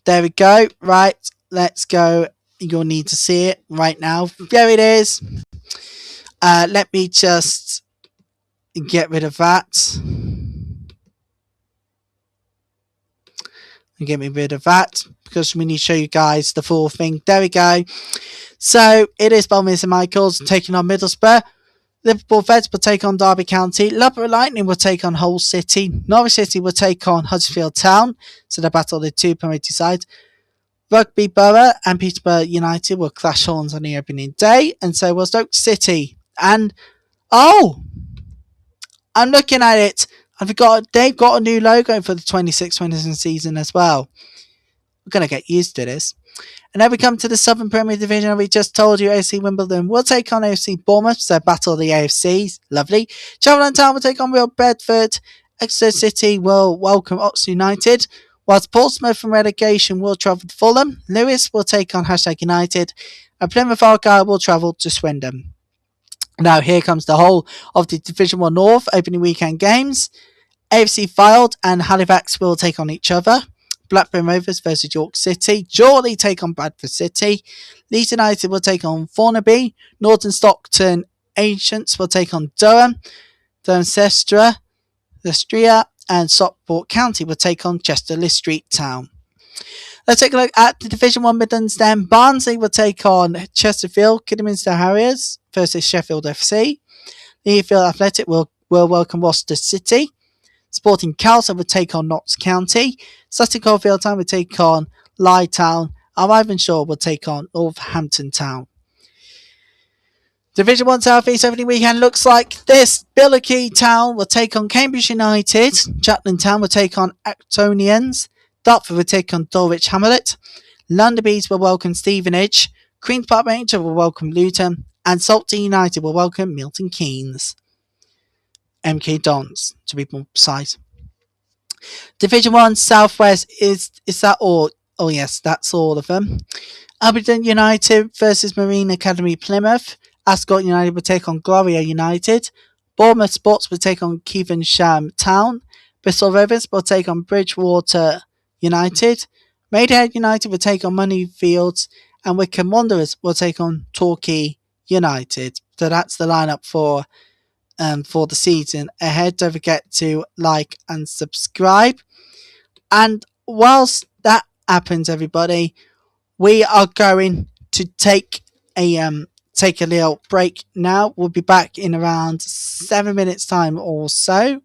There we go. Right, let's go. You'll need to see it right now. There it is. Let me just get rid of that. Get rid of that because we need to show you guys the full thing. There we go. So it is Barclays and Michaels taking on Middlesbrough. Liverpool Vets will take on Derby County. Loughborough Lightning will take on Hull City. Norwich City will take on Huddersfield Town. So they battle the two promoted sides. Rugby Borough and Peterborough United will clash horns on the opening day. And so will Stoke City. And, oh, I'm looking at it. I forgot they've got a new logo for the 26-27 season as well. We're going to get used to this. And then we come to the Southern Premier Division. We just told you AFC Wimbledon will take on AFC Bournemouth. So battle of the AFCs. Lovely. Cheltenham Town will take on Real Bedford. Exeter City will welcome Oxford United. Whilst Portsmouth from relegation will travel to Fulham. Lewis will take on United. And Plymouth Argyle will travel to Swindon. Now here comes the whole of the Division 1 North opening weekend games. AFC Fylde and Halifax will take on each other. Blackburn Rovers versus York City. Chorley take on Bradford City. Leeds United will take on Thornaby. Northern Stockton Ancients will take on Durham. Durham Lestria and Stockport County will take on Chester Street Town. Let's take a look at the Division 1 Midlands then. Barnsley will take on Chesterfield. Kidderminster Harriers versus Sheffield FC. Leafield Athletic will welcome Worcester City. Sporting Castle will take on Notts County. Sutton Coldfield Town will take on Lye Town. And Ivenshaw will take on Northampton Town. Division 1 South East opening weekend looks like this. Billericay Town will take on Cambridge United. Chatland Town will take on Actonians. Dartford will take on Dulwich Hamlet. Londonbees will welcome Stevenage. Queen's Park Rangers will welcome Luton. And Saltton United will welcome Milton Keynes. MK Dons, to be more precise. Division 1 Southwest, is that all? Oh yes, that's all of them. Aberdeen United versus Marine Academy Plymouth. Ascot United will take on Gloria United. Bournemouth Sports will take on Kevensham Town. Bristol Rovers will take on Bridgewater United. Maidenhead United will take on Moneyfields. And Wycombe Wanderers will take on Torquay United. So that's the lineup for the season ahead. Don't forget to like and subscribe. And whilst that happens, everybody, we are going to take a little break now. We'll be back in around 7 minutes time or so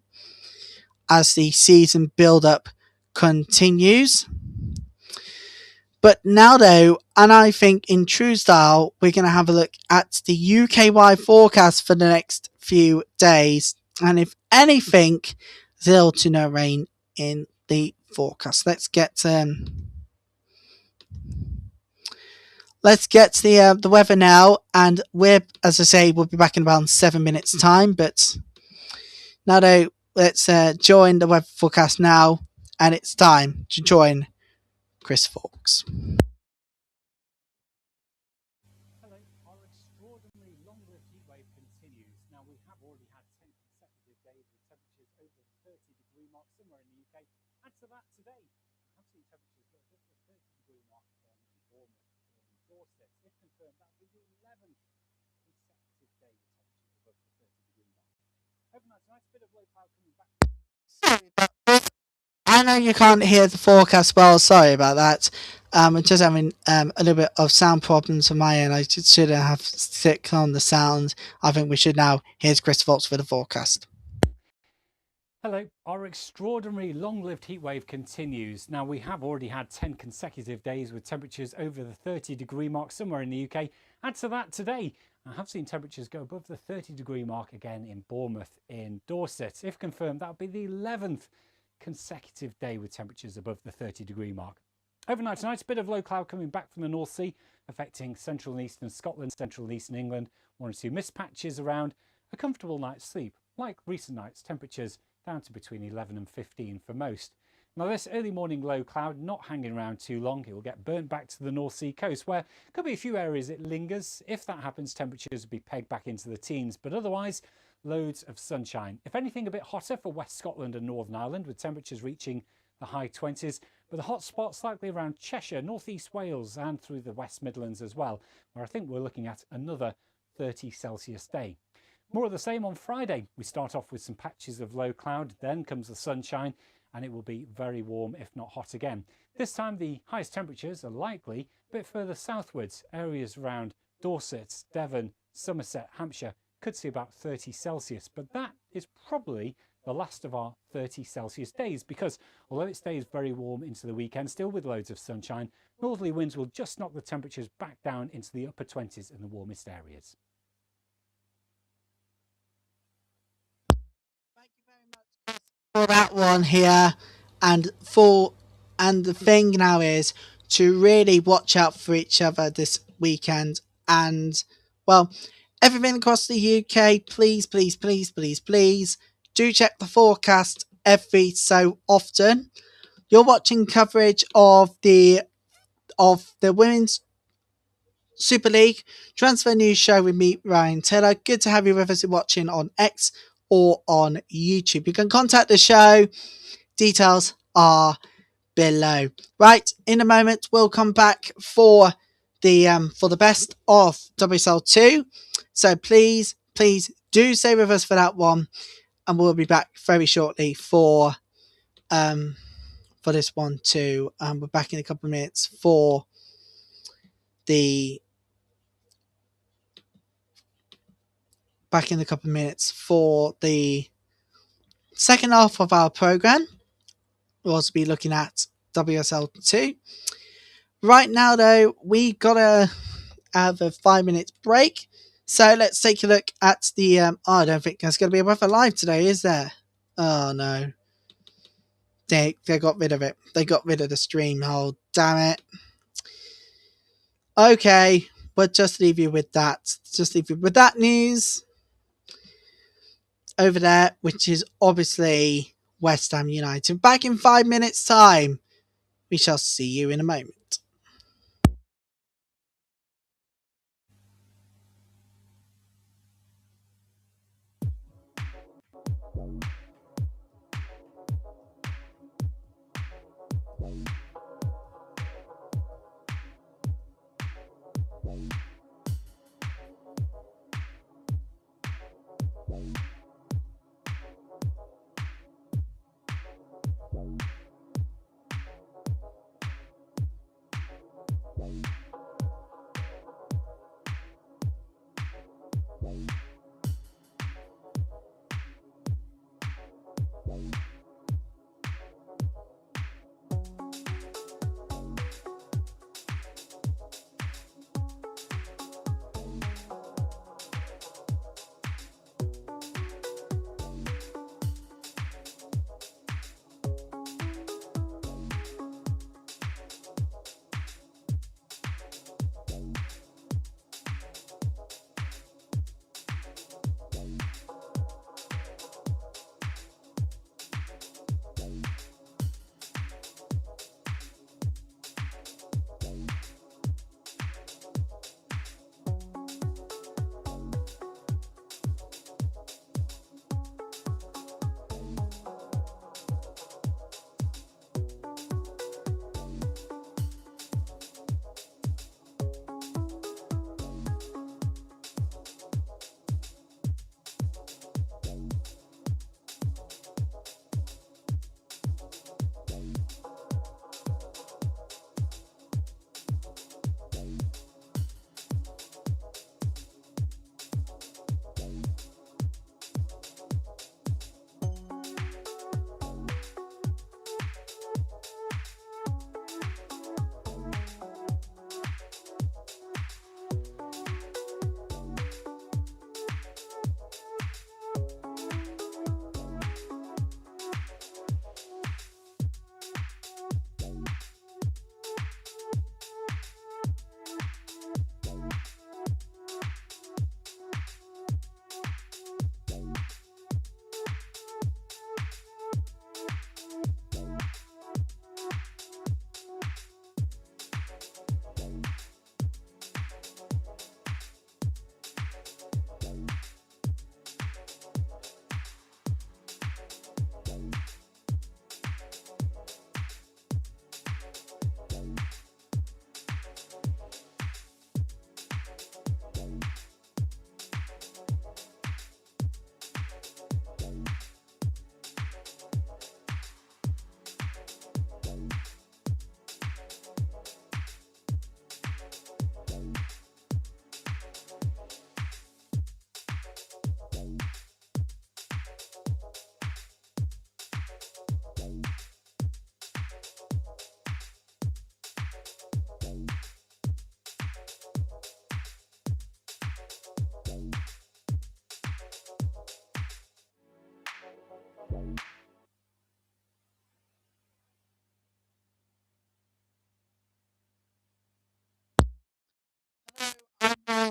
as the season build up continues. But now though, and I think in true style, we're going to have a look at the UK-wide forecast for the next few days. And if anything, little to no rain in the forecast. Let's get the weather now. And as I say, we'll be back in around 7 minutes time. But now though, let's join the weather forecast now. And it's time to join Chris Fawkes. Hello, our extraordinarily long-lived heat wave continues. Now, we have already had 10 consecutive days with temperatures over the 30-degree mark somewhere in the UK. Add to that today, I have seen temperatures go above the 30-degree mark again in Bournemouth or in Dorset. If confirmed, that will be the 11th consecutive day with temperatures above the 30-degree mark. Overnight tonight, a bit of low cloud coming back. I know you can't hear the forecast well. Sorry about that. I'm just having a little bit of sound problems on my end. I should have stick on the sound. I think we should now. Here's Chris Fawkes for the forecast. Hello, our extraordinary long-lived heat wave continues. Now, we have already had 10 consecutive days with temperatures over the 30-degree mark somewhere in the UK. Add to that today, I have seen temperatures go above the 30-degree mark again in Bournemouth, in Dorset. If confirmed, that would be the 11th consecutive day with temperatures above the 30-degree mark. Overnight tonight, a bit of low cloud coming back from the North Sea, affecting central and eastern Scotland, central and eastern England. 1 or 2 mist patches around. A comfortable night's sleep. Like recent nights, temperatures down to between 11 and 15 for most. Now, this early morning low cloud not hanging around too long. It will get burnt back to the North Sea coast, where could be a few areas it lingers. If that happens, temperatures will be pegged back into the teens, but otherwise, loads of sunshine. If anything, a bit hotter for West Scotland and Northern Ireland, with temperatures reaching the high 20s, but the hot spots likely around Cheshire, North East Wales and through the West Midlands as well, where I think we're looking at another 30 Celsius day. More of the same on Friday. We start off with some patches of low cloud, then comes the sunshine, and it will be very warm, if not hot again. This time the highest temperatures are likely a bit further southwards. Areas around Dorset, Devon, Somerset, Hampshire could see about 30 Celsius, but that is probably the last of our 30 Celsius days, because although it stays very warm into the weekend, still with loads of sunshine, northerly winds will just knock the temperatures back down into the upper 20s in the warmest areas. Thank you very much for that one here. And the thing now is to really watch out for each other this weekend. And well, everything across the UK, please do check the forecast every so often. You're watching coverage of the Women's Super League transfer news show with me, Ryan Taylor. Good to have you with us watching on X or on YouTube. You can contact the show. Details are below. Right, in a moment we'll come back for the best of WSL2. So please do stay with us for that one, and we'll be back very shortly for this one too. We're back in a couple of minutes for the second half of our program. We'll also be looking at WSL2. Right now, though, we gotta have a 5-minute break. So let's take a look at the. I don't think there's gonna be a weather live today, is there? Oh no. They got rid of it. They got rid of the stream. Oh, damn it. Okay, but just leave you with that. Just leave you with that news over there, which is obviously West Ham United. Back in 5 minutes' time. We shall see you in a moment.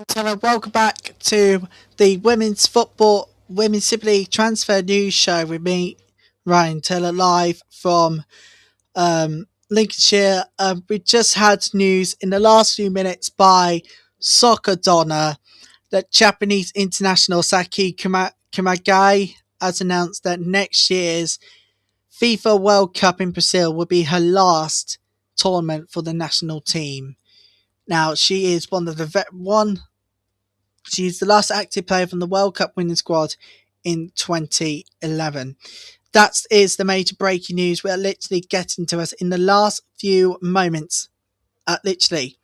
So welcome back to the Women's Super League transfer news show with me, Ryan Taylor, live from Lincolnshire. We just had news in the last few minutes by Soccer Donna that Japanese international Saki Kumagai has announced that next year's FIFA World Cup in Brazil will be her last tournament for the national team. Now, she is she's the last active player from the World Cup winning squad in 2011. That is the major breaking news. We're literally getting to us in the last few moments. Literally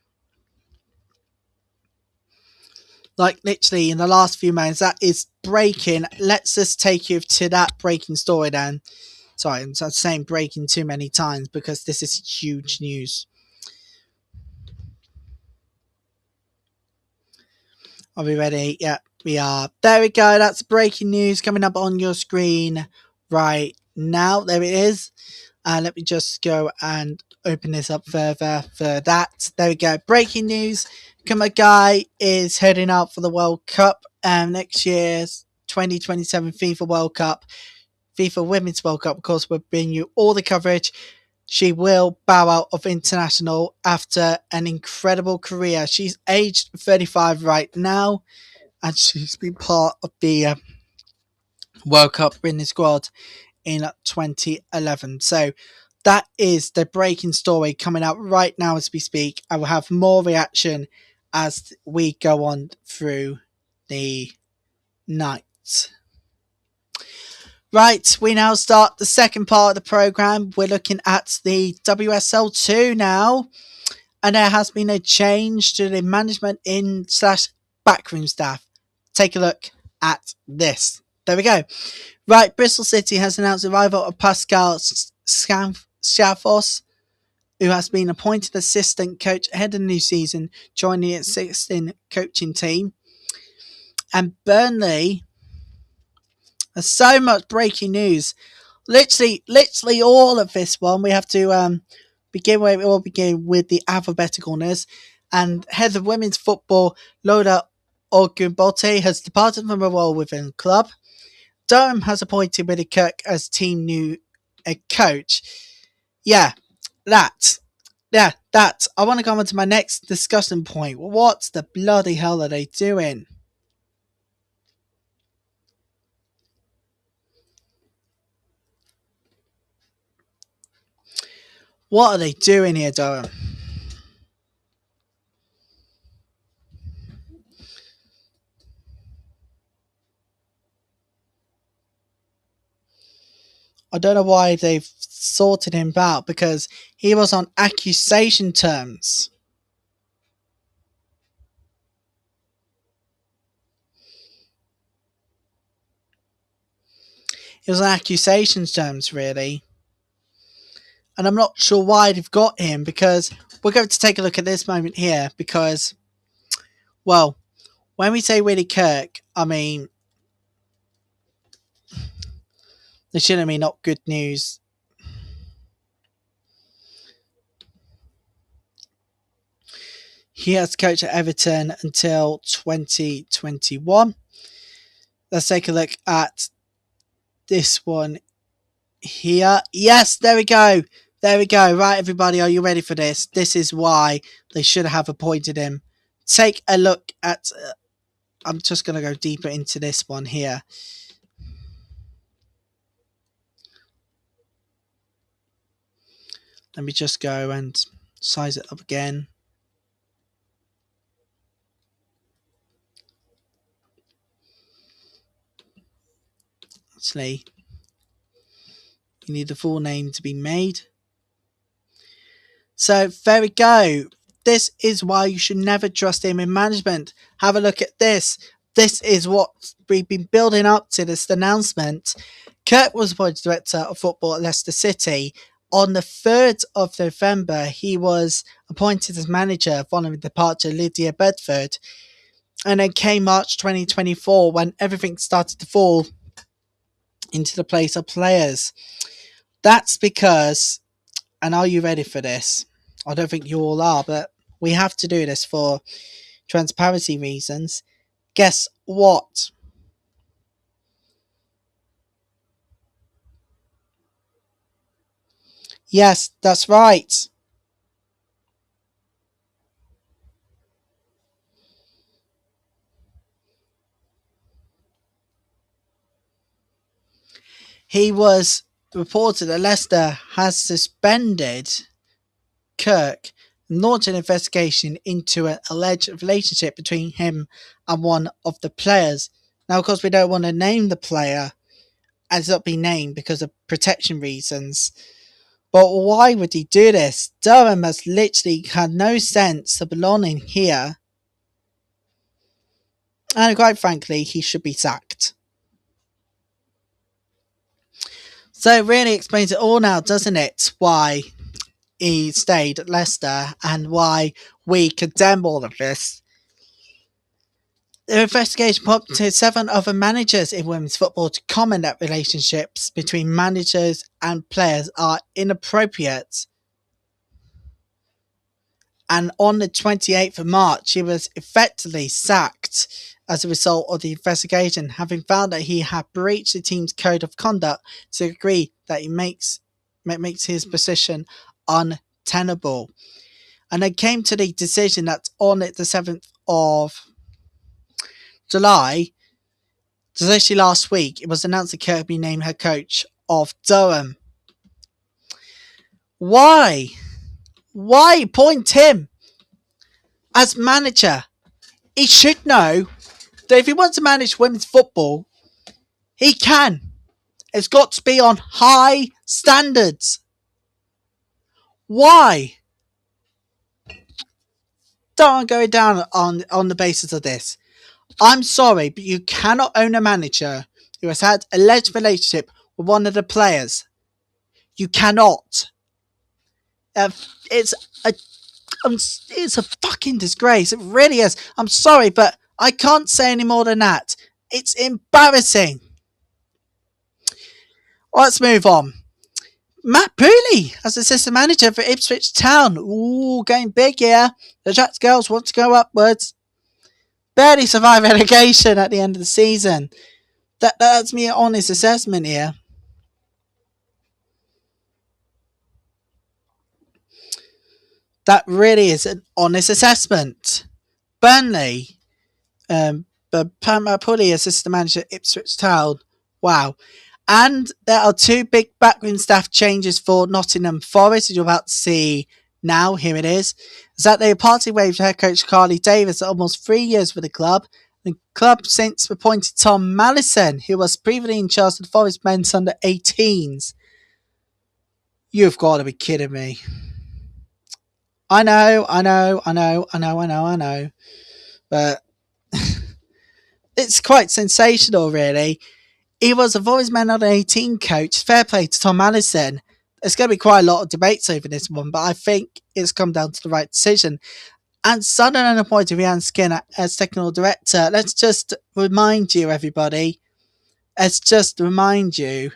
in the last few moments. That is breaking. Let's just take you to that breaking story then. Sorry, I'm saying breaking too many times because this is huge news. Are we ready? Yeah, we are. There we go. That's breaking news coming up on your screen right now. There it is. Let me just go and open this up further for that. There we go. Breaking news. Kumagai is heading out for the World Cup next year's 2027 FIFA World Cup. FIFA Women's World Cup. Of course, we're bringing you all the coverage. She will bow out of international after an incredible career. She's aged 35 right now, and she's been part of the World Cup winning squad in 2011. So that is the breaking story coming out right now as we speak. I will have more reaction as we go on through the night. Right, we now start the second part of the programme. We're looking at the WSL2 now. And there has been a change to the management in / backroom staff. Take a look at this. There we go. Right, Bristol City has announced the arrival of Pascal Schaffos, who has been appointed assistant coach ahead of the new season, joining the assistant coaching team. And Burnley, there's so much breaking news. Literally all of this one. We have to begin with the alphabeticalness. And head of women's football, Lola Ogunbote, has departed from her role within the club. Durham has appointed Willie Kirk as team new coach. Yeah, that. I want to go on to my next discussion point. What the bloody hell are they doing? What are they doing here, Durham? I don't know why they've sorted him out, because he was on accusation terms. It was on accusation terms, really. And I'm not sure why they've got him, because we're going to take a look at this moment here, because, well, when we say Willie Kirk, I mean, this shouldn't be not good news. He has coached at Everton until 2021. Let's take a look at this one here. Yes, there we go. There we go. Right, everybody, are you ready for this? This is why they should have appointed him. Take a look at... I'm just going to go deeper into this one here. Let me just go and size it up again. Actually, you need the full name to be made. So there we go. This is why you should never trust him in management. Have a look at this. This is what we've been building up to, this announcement. Kirk was appointed director of football at Leicester City. On the 3rd of November, he was appointed as manager following the departure of Lydia Bedford. And then came March 2024, when everything started to fall into the place of players. That's because, and are you ready for this? I don't think you all are, but we have to do this for transparency reasons. Guess what? Yes, that's right. He was reported that Leicester has suspended Kirk and launched an investigation into an alleged relationship between him and one of the players. Now, of course, we don't want to name the player as not be named because of protection reasons. But why would he do this? Durham has literally had no sense of belonging here. And quite frankly, he should be sacked. So it really explains it all now, doesn't it? Why he stayed at Leicester and why we condemn all of this. The investigation prompted 7 other managers in women's football to comment that relationships between managers and players are inappropriate. And on the 28th of March, he was effectively sacked as a result of the investigation, having found that he had breached the team's code of conduct to agree that he makes his position untenable. And they came to the decision that on the 7th of July, just actually last week, it was announced that Kirk be named head coach of Durham. Why? Why appoint him as manager? He should know that if he wants to manage women's football, he can. It's got to be on high standards. Why? Don't go down on the basis of this. I'm sorry, but you cannot own a manager who has had an alleged relationship with one of the players. You cannot. It's a fucking disgrace. It really is. I'm sorry, but I can't say any more than that. It's embarrassing. Let's move on. Matt Pooley as assistant manager for Ipswich Town. Ooh, going big here. The Jacks girls want to go upwards. Barely survive relegation at the end of the season. That's me honest assessment here. That really is an honest assessment. Burnley. But Matt Pooley assistant manager at Ipswich Town. Wow. And there are 2 big backroom staff changes for Nottingham Forest, as you're about to see now. Here it is. Is that they partly waived head coach Carly Davis at almost 3 years with the club. The club since appointed Tom Mallison, who was previously in charge of the Forest men's under 18s. You've got to be kidding me. I know. But it's quite sensational, really. He was a Forest men under 18 coach. Fair play to Tom Allison. There's going to be quite a lot of debates over this one, but I think it's come down to the right decision. And Sunderland appointed Rhiannon Skinner as technical director. Let's just remind you, everybody. Let's just remind you.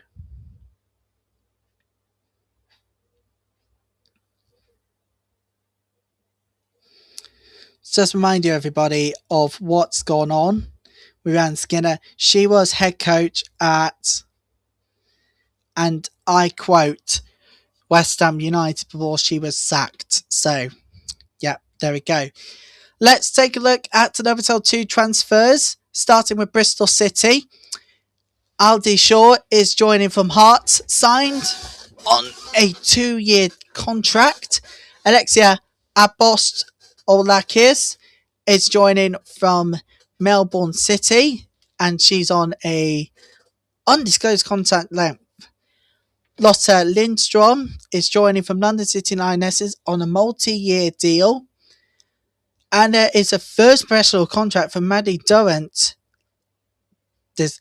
Everybody, of what's gone on with Rhiannon Skinner. She was head coach at, and I quote, West Ham United before she was sacked. So, yeah, there we go. Let's take a look at the WSL2 transfers, starting with Bristol City. Aldi Shaw is joining from Hearts, signed on a 2-year contract. Alexia Abost-Olakis is joining from Melbourne City, and she's on a undisclosed contract length. Lotta Lindstrom is joining from London City Lionesses on a multi-year deal. And there is a first professional contract for Maddie Durrant,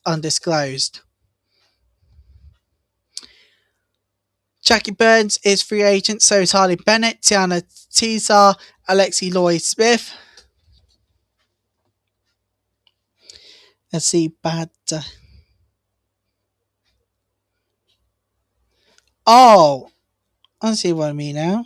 undisclosed. Jackie Burns is free agent, so is Harley Bennett, Tiana Tizar, Alexi Lloyd-Smith. Let's see, Oh, I see what I mean now.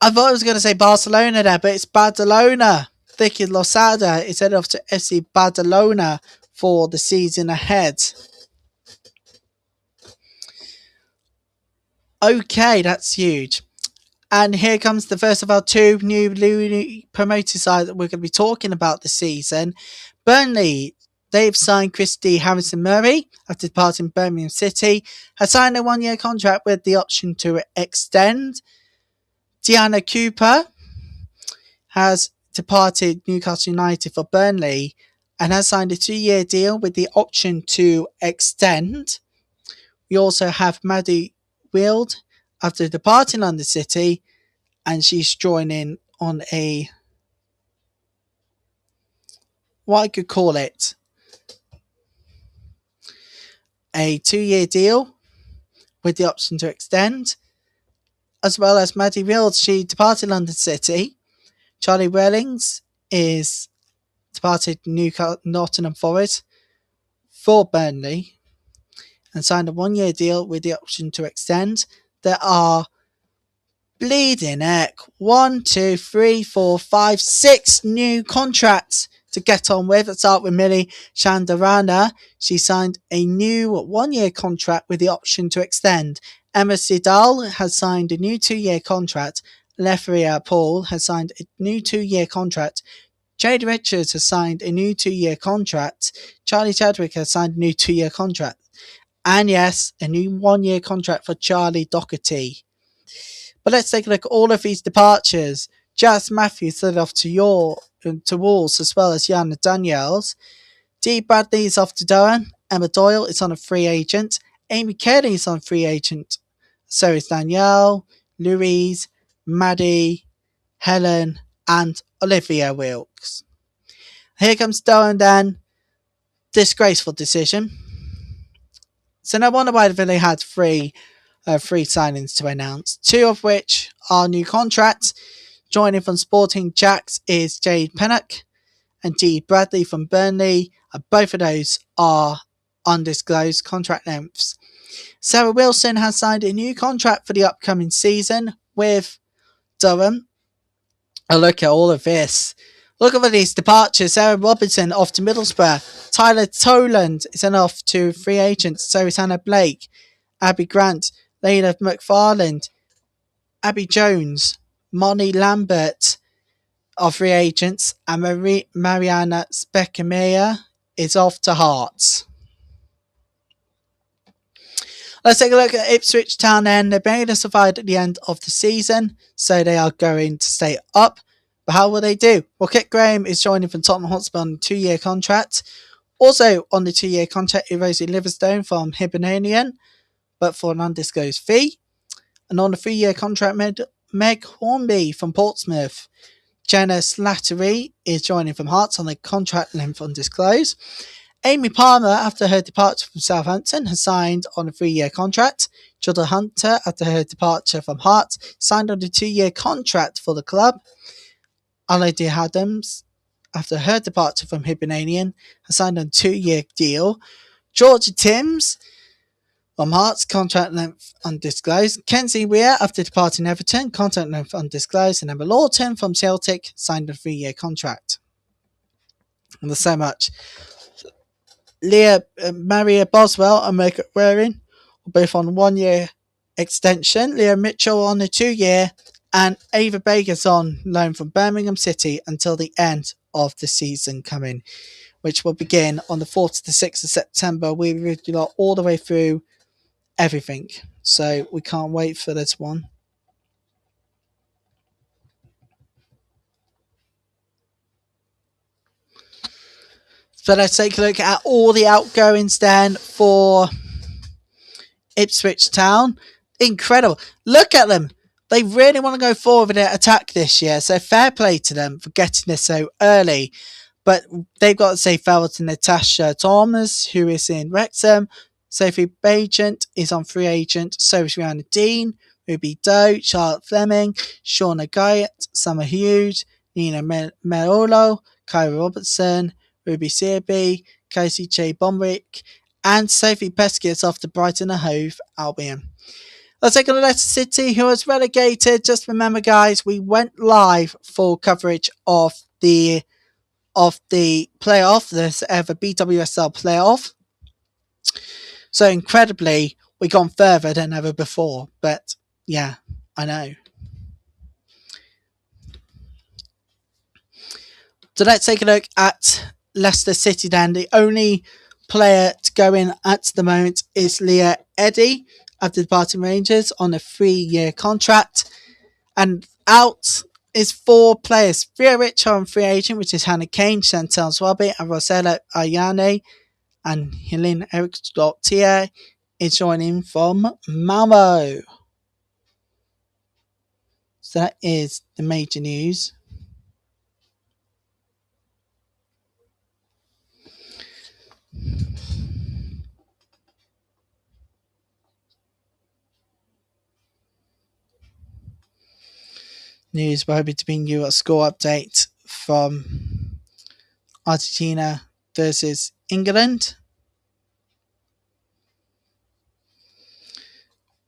I thought I was going to say Barcelona there, but it's Badalona. Vicky Losada is headed off to FC Badalona for the season ahead. Okay, that's huge. And here comes the first of our two newly promoted sides that we're going to be talking about this season. Burnley, they've signed Christy Harrison-Murray after departing Birmingham City, has signed a one-year contract with the option to extend. Deanna Cooper has departed Newcastle United for Burnley and has signed a 2-year deal with the option to extend. We also have Maddie Wild after departing London City, and she's joining on what I could call it, a 2-year deal with the option to extend. As well as Maddie Wild, she departed London City. Charlie Wellings is departed Nottingham Forest for Burnley and signed a 1-year deal with the option to extend. There are bleeding heck 1, 2, 3, 4, 5, 6 new contracts to get on with. Let's start with Millie Chandarana. She signed a new 1-year contract with the option to extend. Emma Sidal has signed a new 2-year contract. Lefria Paul has signed a new 2-year contract. Jade Richards has signed a new 2-year contract. Charlie Chadwick has signed a new 2-year contract. And yes, a new 1-year contract for Charlie Doherty. But let's take a look at all of these departures. Jazz Matthews led off to Wolves, as well as Yana Daniels. Dee Bradley is off to Durham. Emma Doyle is on a free agent. Amy Kelly is on a free agent. So is Danielle, Louise, Maddie, Helen, and Olivia Wilkes. Here comes Durham then. Disgraceful decision. So no wonder why they had three signings to announce, 2 of which are new contracts. Joining from Sporting Jacks is Jade Pennock and Dee Bradley from Burnley, and both of those are undisclosed contract lengths. Sarah Wilson has signed a new contract for the upcoming season with Durham. Oh, look at all of this. Look at all these departures. Sarah Robinson off to Middlesbrough. Tyler Toland is off to free agents. So is Hannah Blake. Abby Grant. Layla McFarland. Abby Jones. Moni Lambert are free agents. And Mariana Speckemeier is off to Hearts. Let's take a look at Ipswich Town then. They barely survived at the end of the season, so they are going to stay up. But how will they do? Well, Kit Graham is joining from Tottenham Hotspur on a 2-year contract. Also on the 2-year contract is Rosie Liverstone from Hibernian, but for an undisclosed fee. And on a 3-year contract, Meg Hornby from Portsmouth. Jenna Slattery is joining from Hearts on a contract length undisclosed. Amy Palmer, after her departure from Southampton, has signed on a 3-year contract. Jodha Hunter, after her departure from Hearts, signed on a 2-year contract for the club. Elodie Adams, after her departure from Hibernian, has signed on a 2-year deal. Georgia Timms, from Hearts, contract length undisclosed. Kenzie Weir, after departing Everton, contract length undisclosed. And Emma Lawton from Celtic signed a 3-year contract. And there's so much. Maria Boswell and Margaret Waring are both on 1-year extension. Leah Mitchell on a 2-year, and Ava Baker's on loan from Birmingham City until the end of the season coming, which will begin on the 4th to the 6th of September. We will all the way through everything, so we can't wait for this one. So let's take a look at all the outgoings then for Ipswich Town. Incredible. Look at them. They really want to go forward with their attack this year, so fair play to them for getting this so early. But they've got to say farewell to Natasha Thomas, who is in Wrexham. Sophie Bagent is on free agent. So is Rihanna Dean, Ruby Doe, Charlotte Fleming, Shauna Guyett, Summer Hughes, Nina Merolo, Kyra Robertson, Ruby Searby, Casey J. Bomrick, and Sophie Pesquet off to Brighton and Hove Albion. Let's take a look at Leicester City, who was relegated. Just remember, guys, we went live for coverage of the playoff, this ever BWSL playoff. So incredibly, we've gone further than ever before. But yeah, I know. So let's take a look at Leicester City then. The only player to go in at the moment is Leah Eddy after departing Rangers on a 3-year contract. And out is 4 players. Thea Rich on free agent, which is Hannah Kane, Chantal Swaby, and Rosella Ayane. And Helene Eriksdottir is joining from Malmo. So that is the major news. News, we're hoping to bring you a score update from Argentina versus England.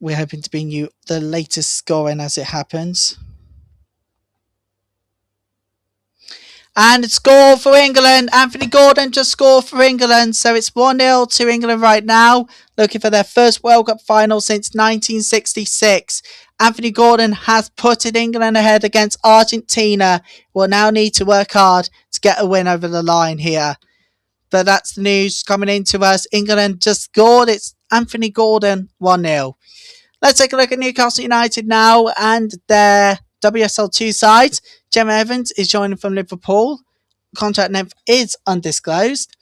We're hoping to bring you the latest scoring as it happens. And it's score for England. Anthony Gordon just scored for England. So it's 1-0 to England right now. Looking for their first World Cup final since 1966. Anthony Gordon has putted England ahead against Argentina. Will now need to work hard to get a win over the line here. But that's the news coming into us. England just scored. It's Anthony Gordon 1-0. Let's take a look at Newcastle United now and their WSL2 side. Gemma Evans is joining from Liverpool. Contract length is undisclosed.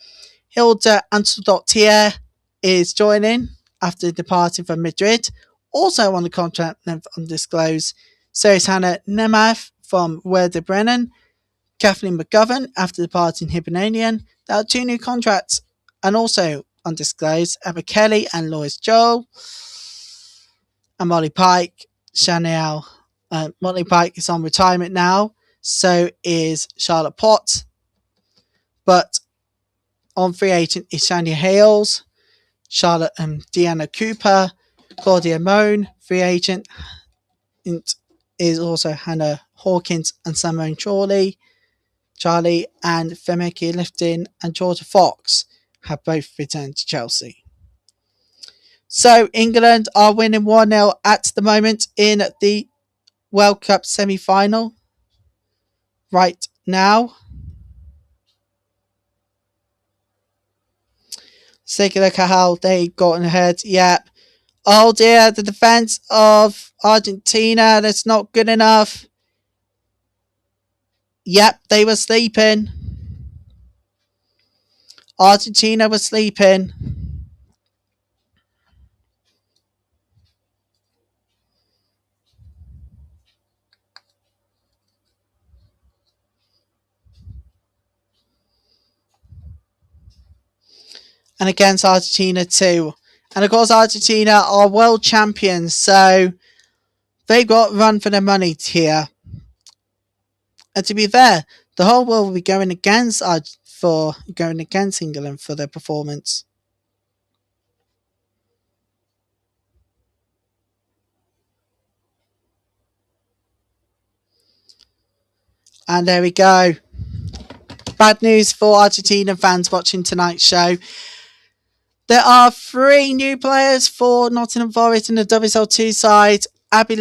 Hilda Ansdottir is joining after departing from Madrid. Also on the contract length undisclosed. So is Hannah Nemeth from Werder Bremen. Kathleen McGovern after departing Hibernian. There are 2 new contracts and also undisclosed. Emma Kelly and Lois Joel. And Molly Pike. Molly Pike is on retirement now. So is Charlotte Potts. But on free agent is Shania Hales, Charlotte Deanna Cooper, Claudia Moan. Free agent is also Hannah Hawkins and Simone Charlie, and Femeke Lifton and Georgia Fox have both returned to Chelsea. So England are winning 1-0 at the moment in the World Cup semi-final right now. Let's take a look at how they got ahead. Yep. Oh dear, the defense of Argentina, that's not good enough. Yep, they were sleeping. Argentina was sleeping. And against Argentina too. And of course Argentina are world champions, so they've got run for their money here. And to be fair, the whole world will be going against England for their performance. And there we go. Bad news for Argentina fans watching tonight's show. There are 3 new players for Nottingham Forest in the WSL2 side. Abby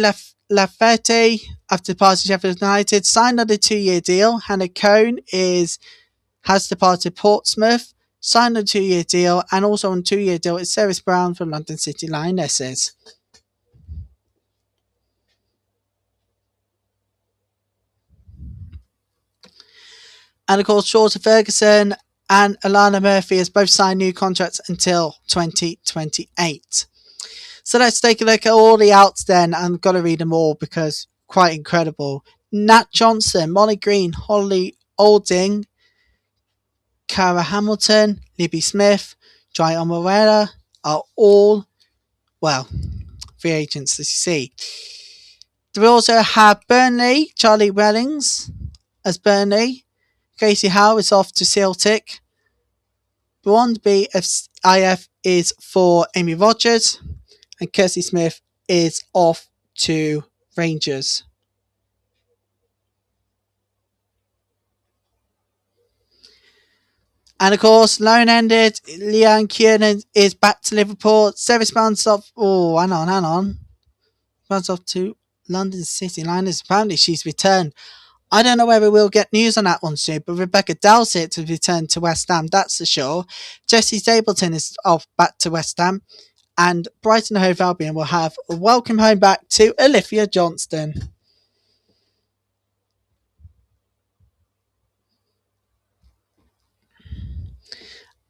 Lafferty, after departing Sheffield United, signed on a 2-year deal. Hannah Cohn has departed Portsmouth, signed on a 2-year deal, and also on a 2-year deal is Ceres Brown from London City Lionesses. And of course, Shorter Ferguson and Alana Murphy has both signed new contracts until 2028. So let's take a look at all the outs then. I've got to read them all because quite incredible. Nat Johnson, Molly Green, Holly Olding, Cara Hamilton, Libby Smith, Jai Morera are all, well, free agents, as you see. We also have Burnley, Charlie Wellings as Burnley. Casey Howe is off to Celtic. Brondby of IF is for Amy Rogers, and Kirsty Smith is off to Rangers. And of course, loan ended. Leanne Kiernan is back to Liverpool. Service bounce off. Oh, hang on. Bounce off to London City Liners. Apparently, she's returned. I don't know whether we'll get news on that one soon, but Rebecca Dowsett has returned to West Ham, that's for sure. Jessie Stapleton is off back to West Ham. And Brighton Hove Albion will have a welcome home back to Olivia Johnston.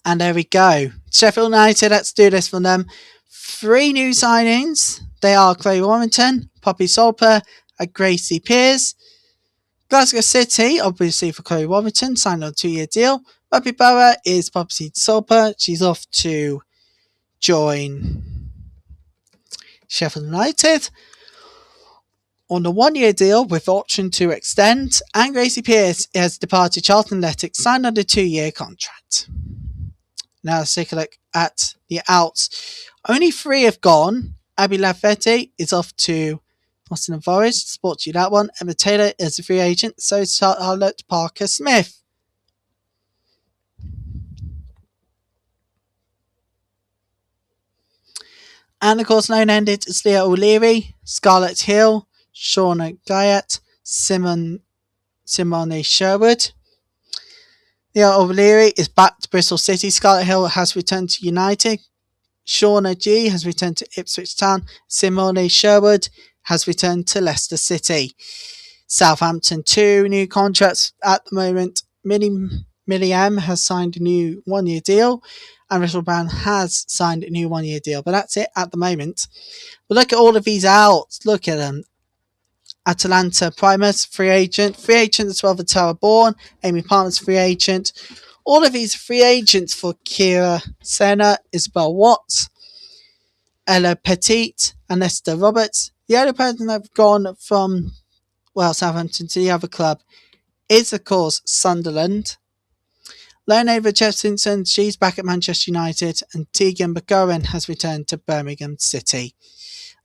And there we go. Sheffield United, let's do this for them. 3 new signings. They are Chloe Warrington, Poppy Solper, and Gracie Pearce. Glasgow City, obviously for Chloe Warrington, signed on a 2-year deal. Poppy Borough is Poppy Solper. She's off to join Sheffield United on a 1-year deal with option to extend. And Gracie Pearce has departed Charlton Athletic, signed on a 2-year contract. Now let's take a look at the outs. Only 3 have gone. Abby Lavetti is off to Nottingham Forest. Sports you that one. Emma Taylor is a free agent. So is Charlotte Parker Smith. And of course, loan ended is Leah O'Leary, Scarlett Hill, Shauna Guyat, Simone Sherwood. Leah O'Leary is back to Bristol City. Scarlett Hill has returned to United. Shauna G has returned to Ipswich Town. Simone Sherwood has returned to Leicester City. Southampton, 2 new contracts at the moment. Millie M has signed a new 1-year deal. And Rachel Brown has signed a new 1-year deal. But that's it at the moment. But look at all of these outs. Look at them. Atalanta Primus, free agent. Free agent as well for Tara Bourne. Amy Palmer's free agent. All of these free agents for Kira Senna, Isabel Watts, Ella Petit, and Esther Roberts. The only person that have gone from Southampton to the other club is, of course, Sunderland. Leonova Jefferson, she's back at Manchester United, and Tegan McGowan has returned to Birmingham City.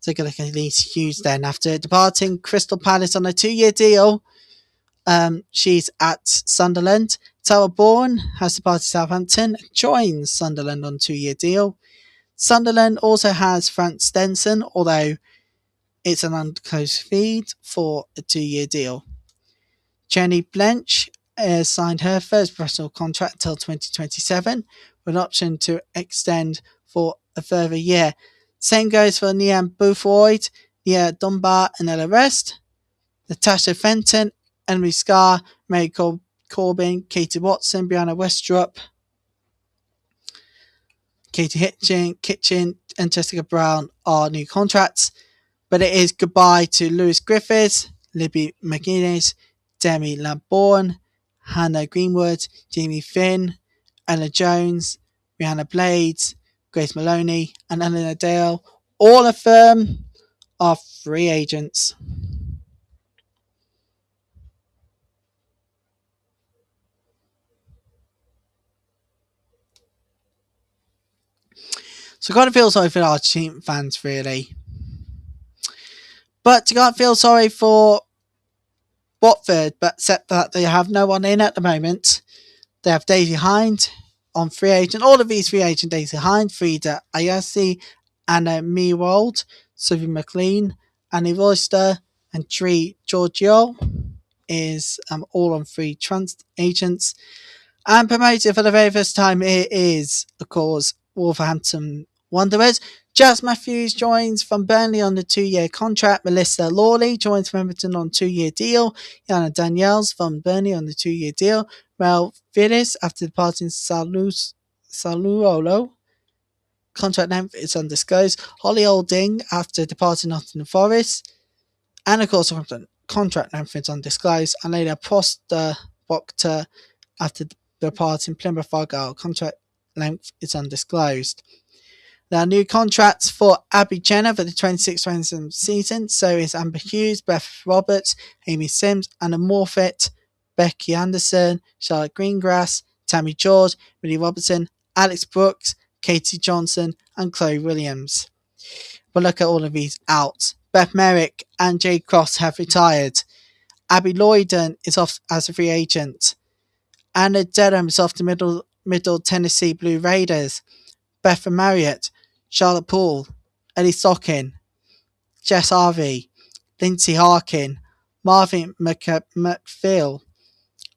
Take a look at these Hughes then. After departing Crystal Palace on a 2-year deal, she's at Sunderland. Tara Bourne has departed Southampton, joins Sunderland on a 2-year deal. Sunderland also has France Stenson, although it's an undisclosed feed, for a 2-year deal. Jenny Blench has signed her first professional contract until 2027, with an option to extend for a further year. Same goes for Niamh Boothroyd, Nia Dunbar and Ella Rest, Natasha Fenton, Emily Scarr, Mary Corbin, Katie Watson, Brianna Westrup, Katie Kitchen and Jessica Brown are new contracts. But it is goodbye to Lewis Griffiths, Libby McGuinness, Demi Lambourne, Hannah Greenwood, Jamie Finn, Ella Jones, Rihanna Blades, Grace Maloney, and Eleanor Dale. All of them are free agents. So I can't feel sorry for our team fans, really. But you can't feel sorry for Watford, but except that they have no one in at the moment. They have Daisy Hind on free agent. All of these free agent: Daisy Hind, Frida Ayasi, Anna Meewold, Sophie McLean, Annie Royster, and Tree Giorgio is all on free trans agents. And promoted for the very first time, it is, of course, Wolverhampton Wanderers. Jazz Matthews joins from Burnley on the 2-year contract. Melissa Lawley joins from Everton on a 2-year deal. Yana Daniels from Burnley on the 2-year deal. Mel Villis after departing Sassuolo. Contract length is undisclosed. Holly Olding after departing Nottingham Forest. And of course, contract length is undisclosed. And later Proster Bokta after departing Plymouth Argyle. Contract length is undisclosed. There are new contracts for Abby Jenner for the 26-27 season. So is Amber Hughes, Beth Roberts, Amy Sims, Anna Morfitt, Becky Anderson, Charlotte Greengrass, Tammy George, Millie Robertson, Alex Brooks, Katie Johnson and Chloe Williams. We'll look at all of these out. Beth Merrick and Jade Cross have retired. Abby Lloyden is off as a free agent. Anna Dedham is off to Middle Tennessee Blue Raiders. Betha Marriott, Charlotte Poole, Ellie Stocking, Jess Harvey, Lindsay Harkin, Marvin McPhail,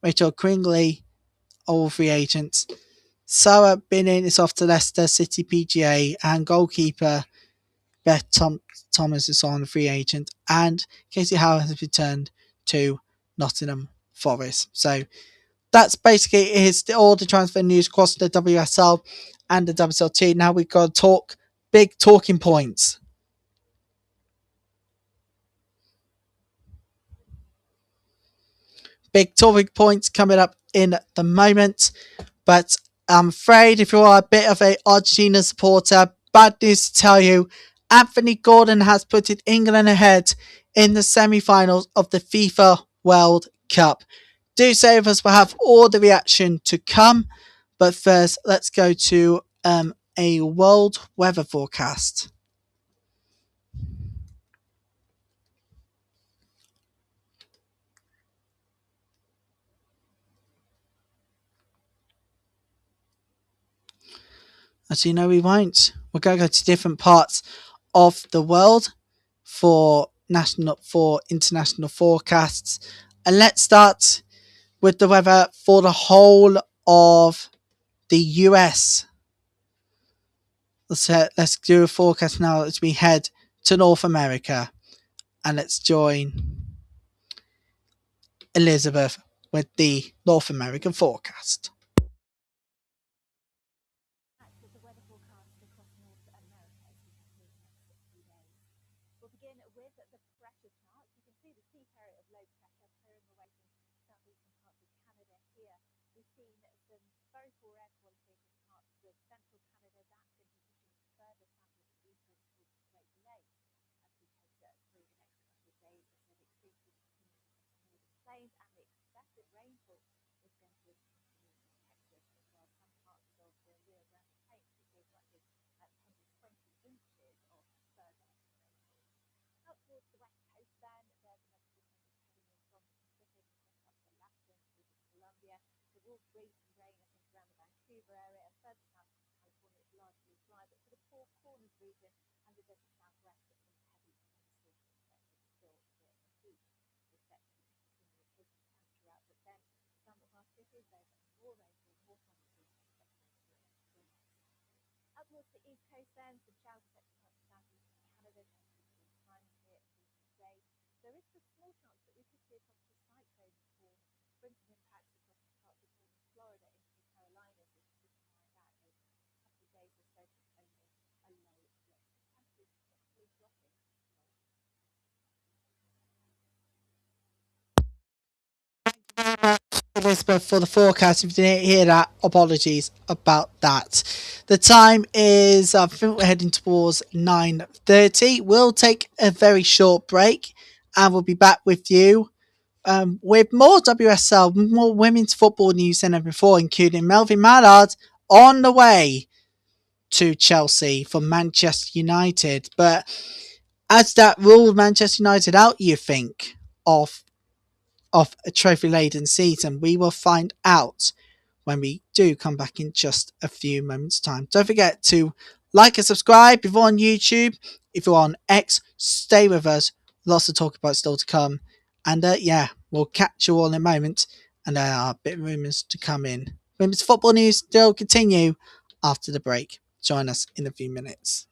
Rachel Kringley, all free agents. Sarah Binning is off to Leicester City PGA, and goalkeeper Beth Thomas is on free agent, and Casey Howard has returned to Nottingham Forest. So that's basically all the transfer news across the WSL and the WSL2. Now we've got to talk big talking points. Big talking points coming up in the moment. But I'm afraid if you are a bit of a Argentina supporter, bad news to tell you, Anthony Gordon has put England ahead in the semi-finals of the FIFA World Cup. Do save us, we'll have all the reaction to come. But first, let's go to a world weather forecast. As you know, we won't. We're going to go to different parts of the world for international forecasts. And let's start with the weather for the whole of the US. Let's do a forecast now as we head to North America. And let's join Elizabeth with the North American forecast. The weather forecast across North America as we head through the next few days. We'll begin with the pressure chart. You can see the deep area of low pressure clearing away from southeastern parts of Canada here. We've seen some very poor air quality across parts of central Canada. That's going to be pushing further southwards and eastwards towards the Great Lakes as we head through the next couple of days. As the extreme heat continues across the northern plains, and the excessive rainfall is going to continue in Texas as well. Some parts of the Rio Grande Plain could be as much as 10 to 20 inches of further rainfall. Out towards the west coast then, there's another system that's heading in from the Pacific across up to Alaska and through to Colombia. There will be some rain, I think, around the Vancouver area, and further south across California it's largely dry, but for the Four Corners region and the desert southwest, it's some heavy thunderstorms expected still during the heat. It's set to continue hitting down throughout, but then some of our cities, there's more rainfall, more thunderstorms expected over the next 4 nights. Out towards the east coast then, some showers affecting parts of southeastern Canada, temperatures will climb here through today. There is the small chance that we could see a tropical cyclone form, bring some impacts across parts of northern Florida into the Carolinas. As we keep an eye on that over the next couple of days or so, only a low risk. Temperatures hopefully dropping tomorrow. Elizabeth for the forecast. If you didn't hear that, apologies about that. The time is, I think we're heading towards 9:30. We'll take a very short break and we'll be back with you with more WSL, more women's football news than ever before, including Melvin Mallard on the way to Chelsea from Manchester United. But as that ruled Manchester United out, you think, of a trophy-laden season? We will find out when we do come back in just a few moments' time. Don't forget to like and subscribe if you're on YouTube. If you're on X, stay with us. Lots to talk about still to come. And we'll catch you all in a moment. And there are a bit of rumours to come in. Women's football news still continue after the break. Join us in a few minutes.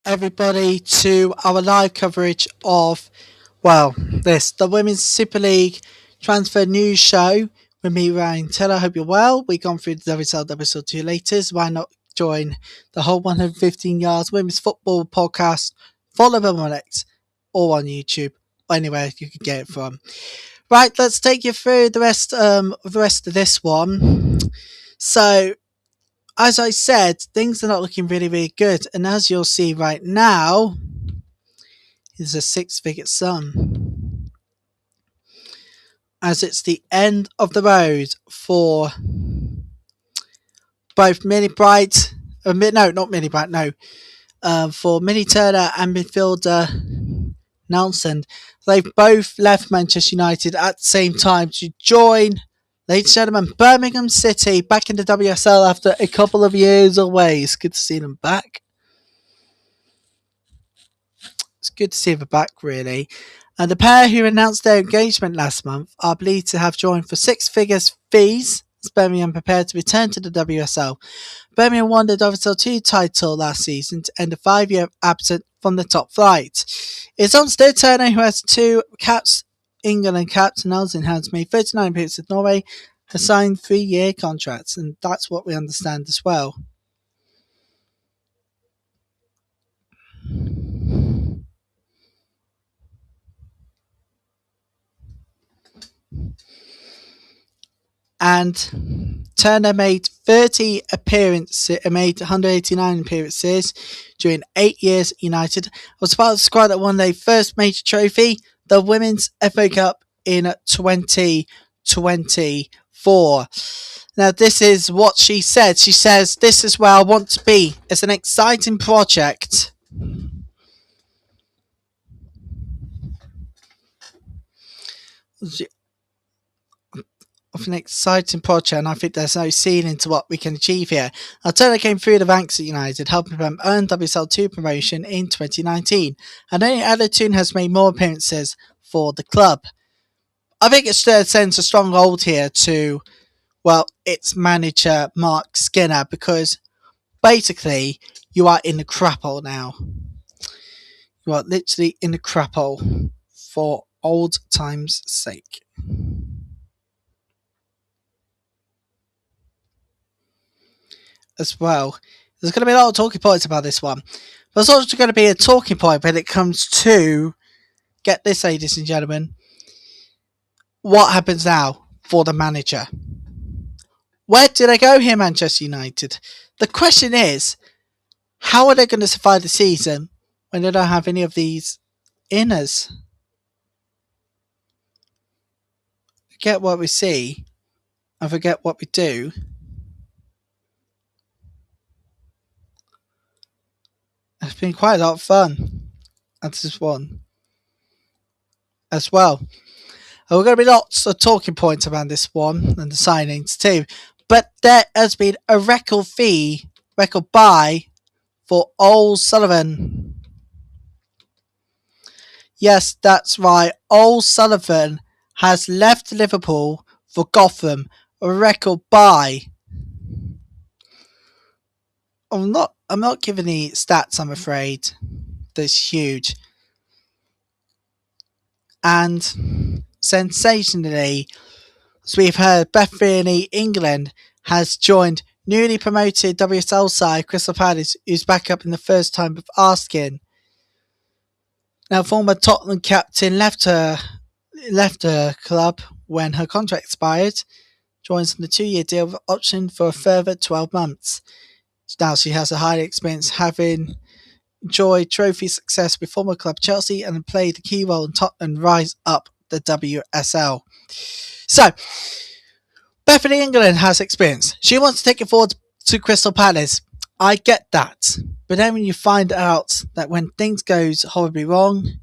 Everybody to our live coverage of, well, the Women's Super League transfer news show with me, Ryan Taylor. I hope you're well. We've gone through the WSL WSL2 latest. Why not join the whole 115 yards women's football podcast? Follow them on X or on YouTube, anywhere you can get it from. Right, let's take you through the rest of this one. So, as I said, things are not looking really, really good. And as you'll see right now, is a six-figure sum. As it's the end of the road for both Millie Bright, for Millie Turner and midfielder Nelson. They've both left Manchester United at the same time to join, ladies and gentlemen, Birmingham City back in the WSL after a couple of years away. It's good to see them back. It's good to see them back, really. And the pair who announced their engagement last month are believed to have joined for six figures fees as Birmingham prepared to return to the WSL. Birmingham won the WSL2 title last season to end a 5-year absence from the top flight. It's Onstead Turner, who has 2 caps, England caps, and Nelson has made 39 appearances with Norway, has signed 3-year contracts, and that's what we understand as well. And Turner made 30 appearances, made 189 appearances during 8 years at United. Was part of the squad that won their first major trophy, the Women's FA Cup, in 2024. Now, this is what she said. She says, "This is where I want to be. It's an exciting project." Of an exciting project, and I think there's no ceiling to what we can achieve here. Turner came through the ranks at United, helping them earn WSL2 promotion in 2019, and only Everton has made more appearances for the club. I think it sends a strong hold here to, well, its manager Mark Skinner, because basically you are in the crap hole now. You are literally in the crap hole, for old times' sake. As well, there's going to be a lot of talking points about this one. But there's also going to be a talking point when it comes to, get this, ladies and gentlemen, what happens now for the manager? Where do they go here, Manchester United? The question is, how are they going to survive the season when they don't have any of these inners? Forget what we see and forget what we do. It's been quite a lot of fun at this one as well. We're going to be lots of talking points around this one and the signings too. But there has been a record buy for O'Sullivan. Yes, that's right. O'Sullivan has left Liverpool for Gotham. A record buy. I'm not giving the stats, I'm afraid. That's huge. And sensationally, as we've heard, Beth Fearney, England, has joined newly promoted WSL side Crystal Palace, who's back up in the first time of asking. Now, former Tottenham captain left her club when her contract expired, joins on the 2-year deal with option for a further 12 months. Now she has a highly experience, having enjoyed trophy success with former club Chelsea and played a key role in Tottenham rise up the WSL. So, Bethany England has experience. She wants to take it forward to Crystal Palace. I get that. But then when you find out that when things goes horribly wrong,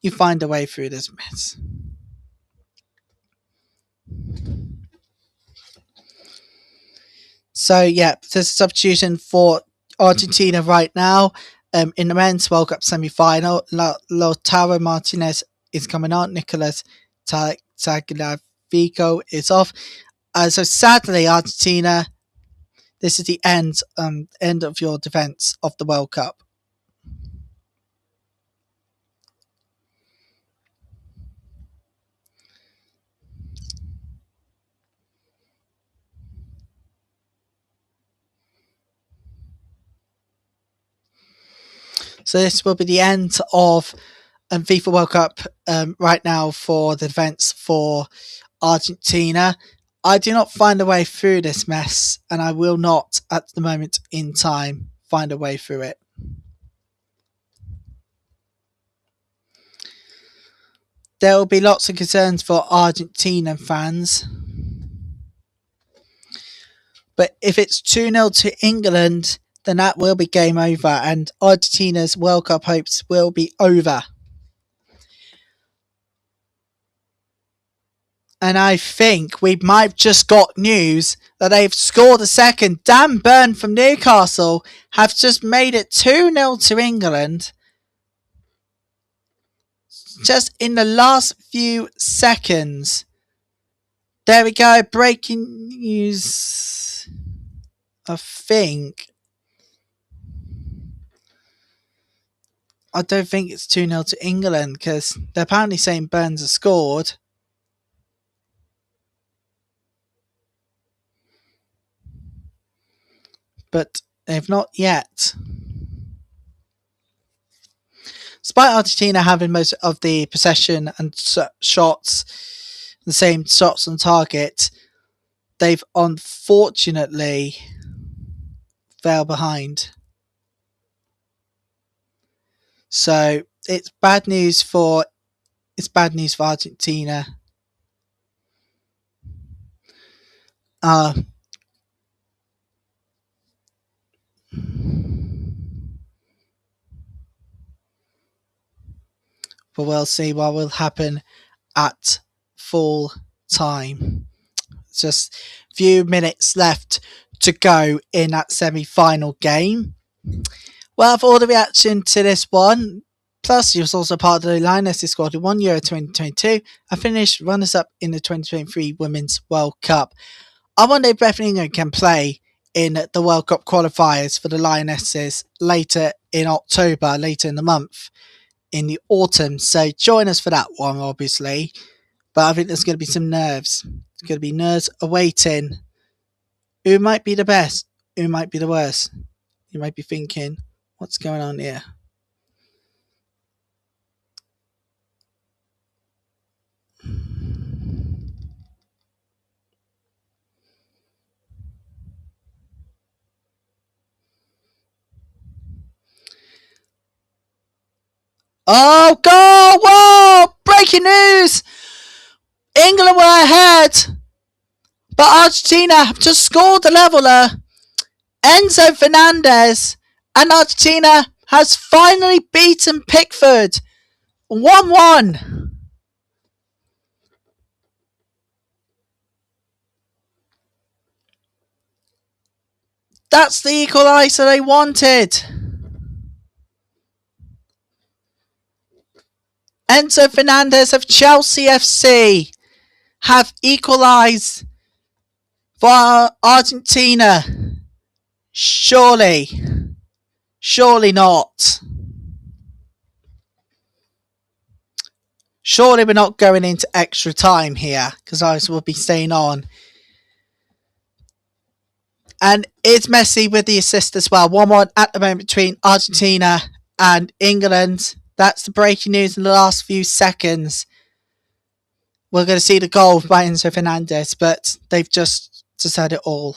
you find a way through this mess. So, yeah, there's a substitution for Argentina right now. In the men's World Cup semi-final, Lautaro Martinez is coming on. Nicolas Tagliafico is off. So sadly, Argentina, this is the end of your defence of the World Cup. So this will be the end of FIFA World Cup right now for the defence for Argentina. I do not find a way through this mess, and I will not, at the moment in time, find a way through it. There will be lots of concerns for Argentinian fans. But if it's 2-0 to England, then that will be game over, and Argentina's World Cup hopes will be over. And I think we might have just got news that they've scored a second. Dan Burn from Newcastle have just made it 2-0 to England. Just in the last few seconds. There we go. Breaking news. I think. I don't think it's 2-0 to England because they're apparently saying Burns has scored. But they've not yet. Despite Argentina having most of the possession and shots, the same shots on target, they've unfortunately fell behind. So it's bad news for Argentina. But we'll see what will happen at full time. Just a few minutes left to go in that semi-final game. Well, for all the reaction to this one, plus he was also part of the Lionesses squad who won Euro 2022 and finished runners-up in the 2023 Women's World Cup. I wonder if Beth England can play in the World Cup qualifiers for the Lionesses later in October, later in the month, in the autumn. So join us for that one, obviously. But I think there's going to be some nerves. There's going to be nerves awaiting. Who might be the best? Who might be the worst? You might be thinking, what's going on here? Oh, goal! Whoa! Breaking news! England were ahead, but Argentina have just scored the leveller. Enzo Fernandez, and Argentina has finally beaten Pickford 1-1. That's the equaliser they wanted. Enzo Fernandez of Chelsea FC have equalised for Argentina. Surely not. Surely we're not going into extra time here, because I will be staying on. And it's Messi with the assist as well. 1-1 at the moment between Argentina and England. That's the breaking news in the last few seconds. We're going to see the goal by Enzo Fernandez, but they've just had it all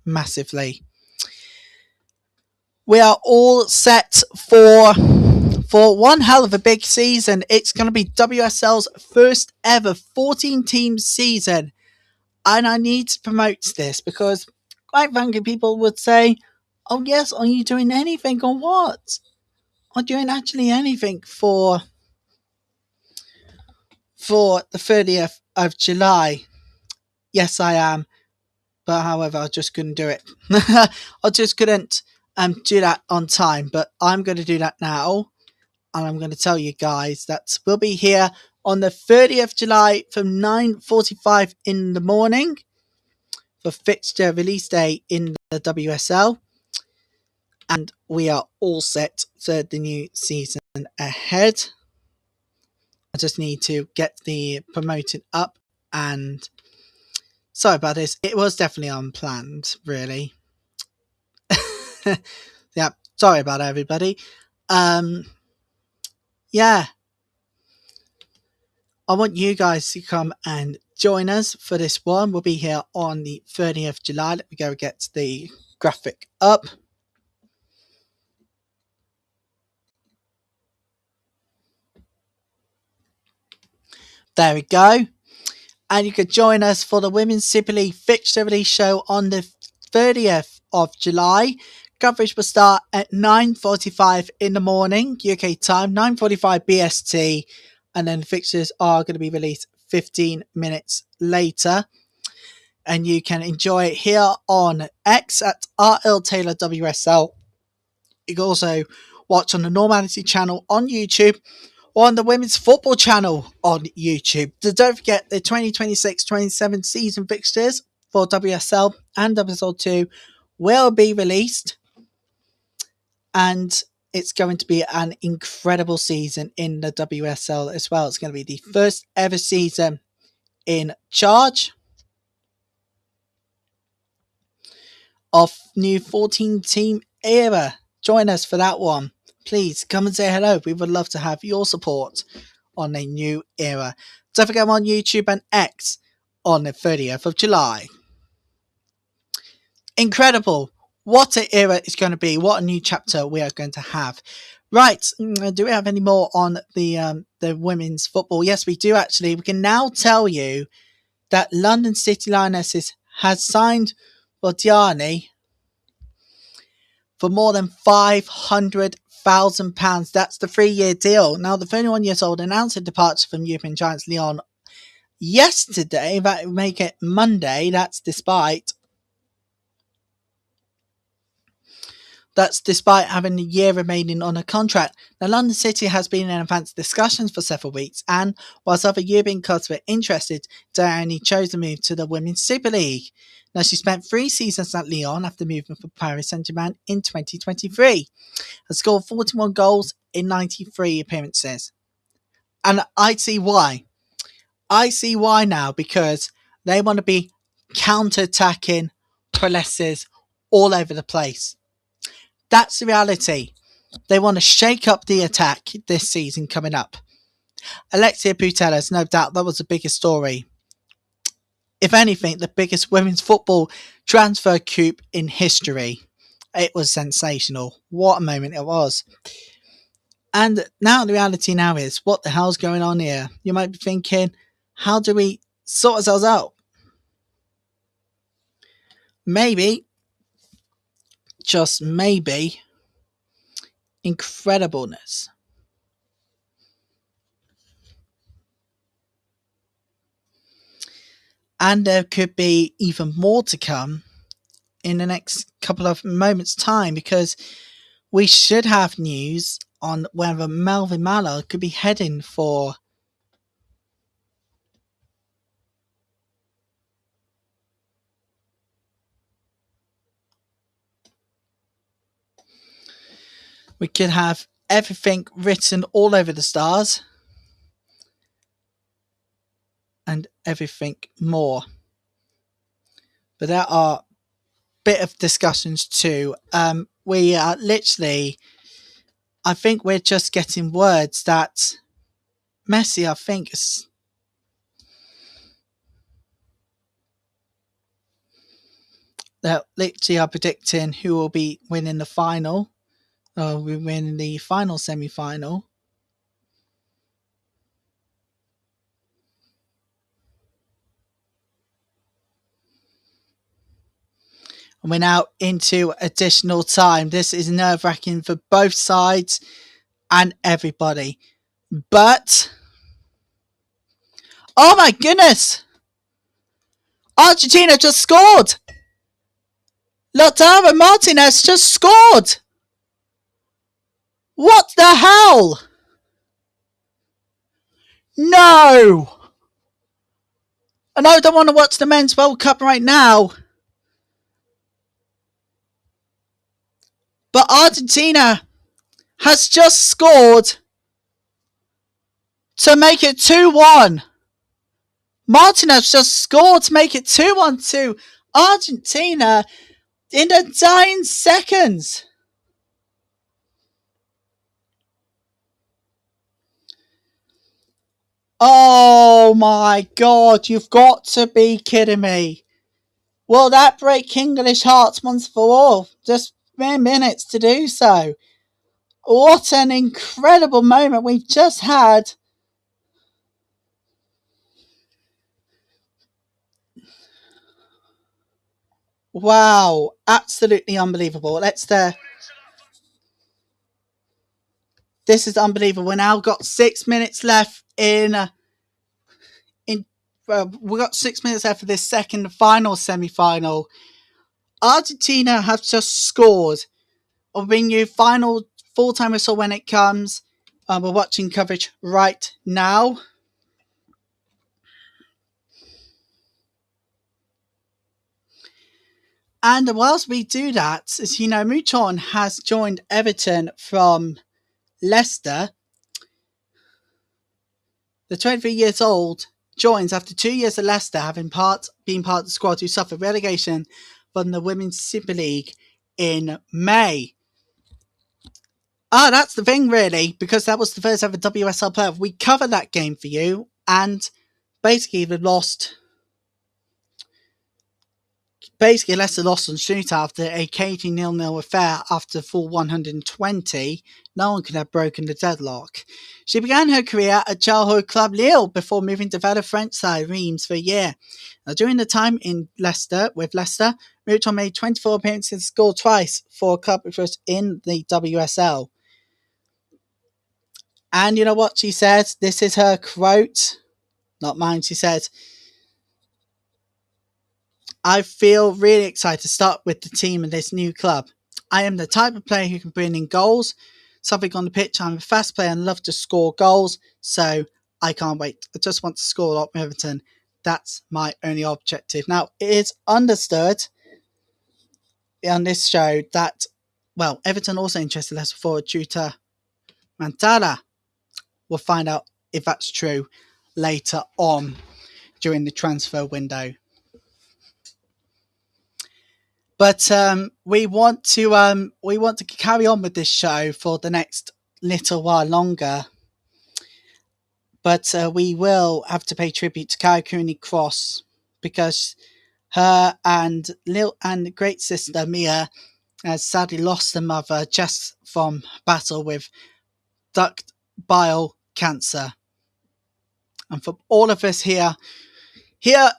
massively. We are all set for one hell of a big season. It's going to be WSL's first ever 14-team season. And I need to promote this because quite frankly, people would say, oh yes, are you doing anything or what? Are you doing actually anything for the 30th of July? Yes, I am. But however, I just couldn't do it. I just couldn't do that on time. But I'm going to do that now. And I'm going to tell you guys that we'll be here on the 30th of July from 9:45 in the morning for fixture release day in the WSL. And we are all set for the new season ahead. I just need to get the promoted up, and sorry about this. It was definitely unplanned, really. Yeah, sorry about everybody. Yeah. I want you guys to come and join us for this one. We'll be here on the 30th of July. Let me go get the graphic up. There we go. And you could join us for the Women's Super League fixture release show on the 30th of July. Coverage will start at 9:45 in the morning, UK time, 9:45 BST. And then fixtures are going to be released 15 minutes later. And you can enjoy it here on X at RL Taylor WSL. You can also watch on the Normality channel on YouTube or on the Women's Football channel on YouTube. So don't forget the 2026-27 season fixtures for WSL and WSL2 will be released. And it's going to be an incredible season in the WSL as well. It's going to be the first ever season in charge of new 14-team era. Join us for that one. Please come and say hello. We would love to have your support on a new era. Don't forget I'm on YouTube and X on the 30th of July. Incredible. What an era it's going to be. What a new chapter we are going to have. Right, do we have any more on the women's football? Yes, we do actually. We can now tell you that London City Lionesses has signed Bodiani for more than £500,000. That's the 3-year deal. Now, the 31 years old announced a departure from European giants Lyon yesterday. That would make it Monday. That's despite having a year remaining on a contract. Now, London City has been in advanced discussions for several weeks, and whilst other European clubs were interested, Diani chose to move to the Women's Super League. Now, she spent 3 seasons at Lyon after moving from Paris Saint-Germain in 2023. Has scored 41 goals in 93 appearances. And I see why. I see why now, because they want to be counter-attacking prolesses all over the place. That's the reality. They want to shake up the attack this season coming up. Alexia Putellas, no doubt, that was the biggest story. If anything, the biggest women's football transfer coup in history. It was sensational. What a moment it was. And now the reality now is, what the hell's going on here? You might be thinking, how do we sort ourselves out? Maybe, just maybe, incredibleness. And there could be even more to come in the next couple of moments' time, because we should have news on whether Melvin Mallard could be heading for we could have everything written all over the stars and everything more. But there are a bit of discussions too. We are literally, I think we're just getting words that Messi, I think, that literally are predicting who will be winning the final, or we win the final semi-final. And we're now into additional time. This is nerve-wracking for both sides and everybody. But, oh my goodness! Argentina just scored! Lautaro Martinez just scored! What the hell? No! And I don't want to watch the Men's World Cup right now. But Argentina has just scored to make it 2-1. Martinez just scored to make it 2-1 to Argentina in the dying seconds. Oh my God, you've got to be kidding me. Will that break English hearts once for all? Just mere minutes to do so. What an incredible moment we've just had. Wow, absolutely unbelievable. This is unbelievable. We've now got 6 minutes left we've got 6 minutes left for this second final semi-final. Argentina have just scored. I'll bring you final full-time whistle when it comes. We're watching coverage right now. And whilst we do that, as you know, Mouton has joined Everton from Leicester. The 23 years old joins after 2 years at Leicester, having been part of the squad who suffered relegation from the Women's Super League in May. That's the thing, really, because that was the first ever WSL playoff. We covered that game for you, and basically they lost basically Leicester lost on shootout after a cagey 0-0 affair after full 120. No one could have broken the deadlock. She began her career at childhood club Lille before moving to the French side Reims for a year. Now, during the time in Leicester, Mouton made 24 appearances and scored twice for a club which was in the WSL. And you know what she said? This is her quote, not mine. She said, "I feel really excited to start with the team in this new club. I am the type of player who can bring in goals, something on the pitch. I'm a fast player and love to score goals, so I can't wait. I just want to score a lot with Everton. That's my only objective." Now, it is understood on this show that, well, Everton also interested Leicester forward Juta Mantala. We'll find out if that's true later on during the transfer window. But we want to carry on with this show for the next little while longer. But we will have to pay tribute to Kai Cooney-Cross because her and great sister Mia has sadly lost her mother just from battle with duct bile cancer. And for all of us here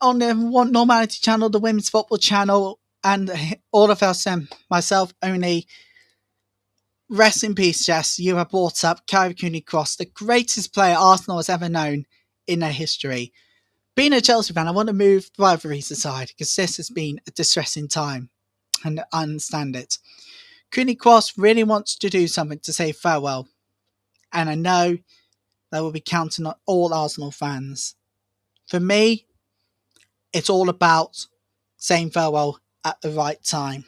on the One Normality channel, the Women's Football channel, and all of us, myself only, rest in peace, Jess. You have brought up Kyra Cooney-Cross, the greatest player Arsenal has ever known in their history. Being a Chelsea fan, I want to move rivalries aside because this has been a distressing time, and I understand it. Cooney-Cross really wants to do something to say farewell, and I know they will be counting on all Arsenal fans. For me, it's all about saying farewell at the right time.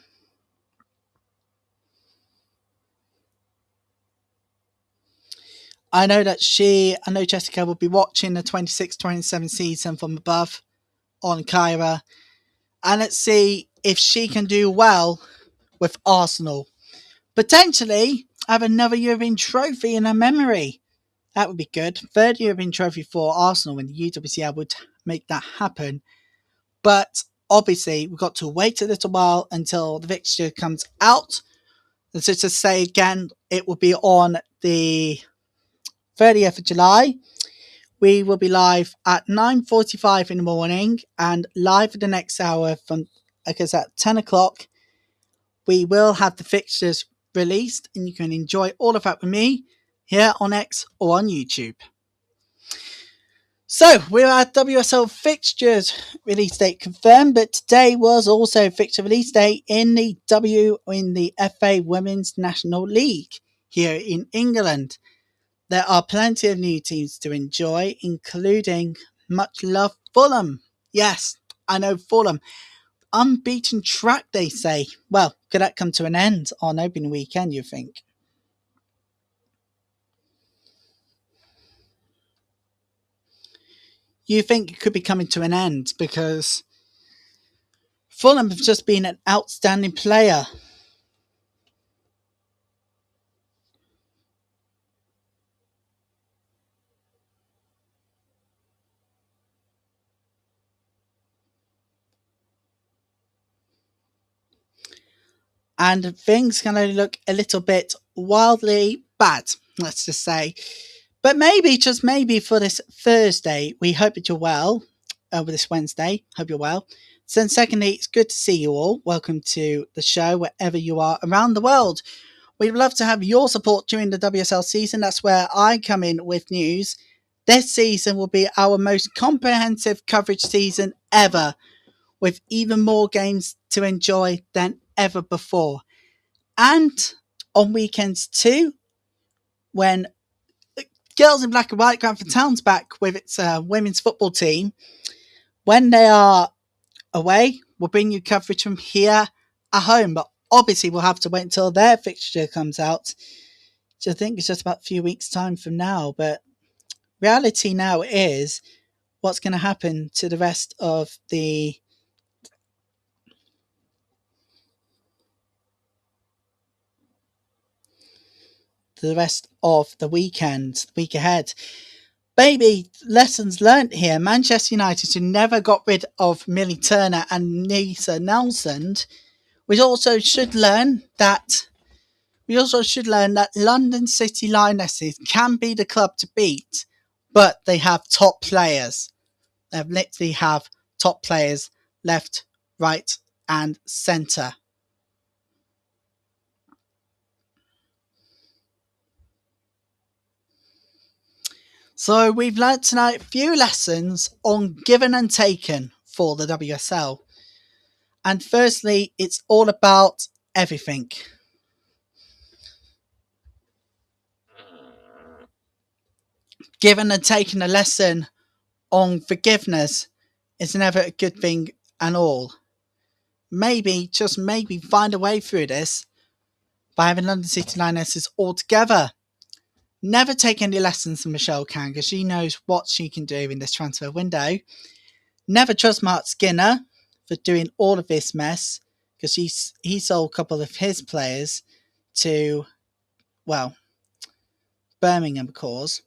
I know Jessica will be watching the 26-27 season from above on Kyra, and let's see if she can do well with Arsenal. Potentially have another European trophy in her memory. That would be good. Third European trophy for Arsenal when the UWCL would make that happen. But obviously, we've got to wait a little while until the fixture comes out. And so to say again, it will be on the 30th of July. We will be live at 9:45 in the morning and live for the next hour from, because at 10 o'clock, we will have the fixtures released and you can enjoy all of that with me here on X or on YouTube. So, we're at WSL fixtures release date confirmed, but today was also fixture release day in the FA Women's National League here in England. There are plenty of new teams to enjoy, including much loved Fulham. Yes, I know Fulham. Unbeaten track, they say. Well, could that come to an end on opening weekend, you think? You think it could be coming to an end because Fulham have just been an outstanding player. And things can only look a little bit wildly bad, let's just say. But maybe, just maybe, for this Thursday, we hope that you're well. Over this Wednesday, hope you're well. So, and secondly, it's good to see you all. Welcome to the show, wherever you are around the world. We'd love to have your support during the WSL season. That's where I come in with news. This season will be our most comprehensive coverage season ever, with even more games to enjoy than ever before. And on weekends too, when Girls in Black and White Cranford Town's back with its women's football team, when they are away, we'll bring you coverage from here at home. But obviously, we'll have to wait until their fixture comes out, which I think is just about a few weeks' time from now. But reality now is what's going to happen to the rest of the week ahead. Baby, lessons learnt here. Manchester United, who never got rid of Millie Turner and Nisa Nelson, we also should learn that London City Lionesses can be the club to beat, but they have top players. They literally have top players left, right, and centre. So we've learnt tonight a few lessons on given and taken for the WSL. And firstly, it's all about everything. Given and taken a lesson on forgiveness is never a good thing at all. Maybe, just maybe, find a way through this by having London City Lionesses all together. Never take any lessons from Michelle Can, because she knows what she can do in this transfer window. Never trust Mark Skinner for doing all of this mess, because he sold a couple of his players to, well, Birmingham, of course.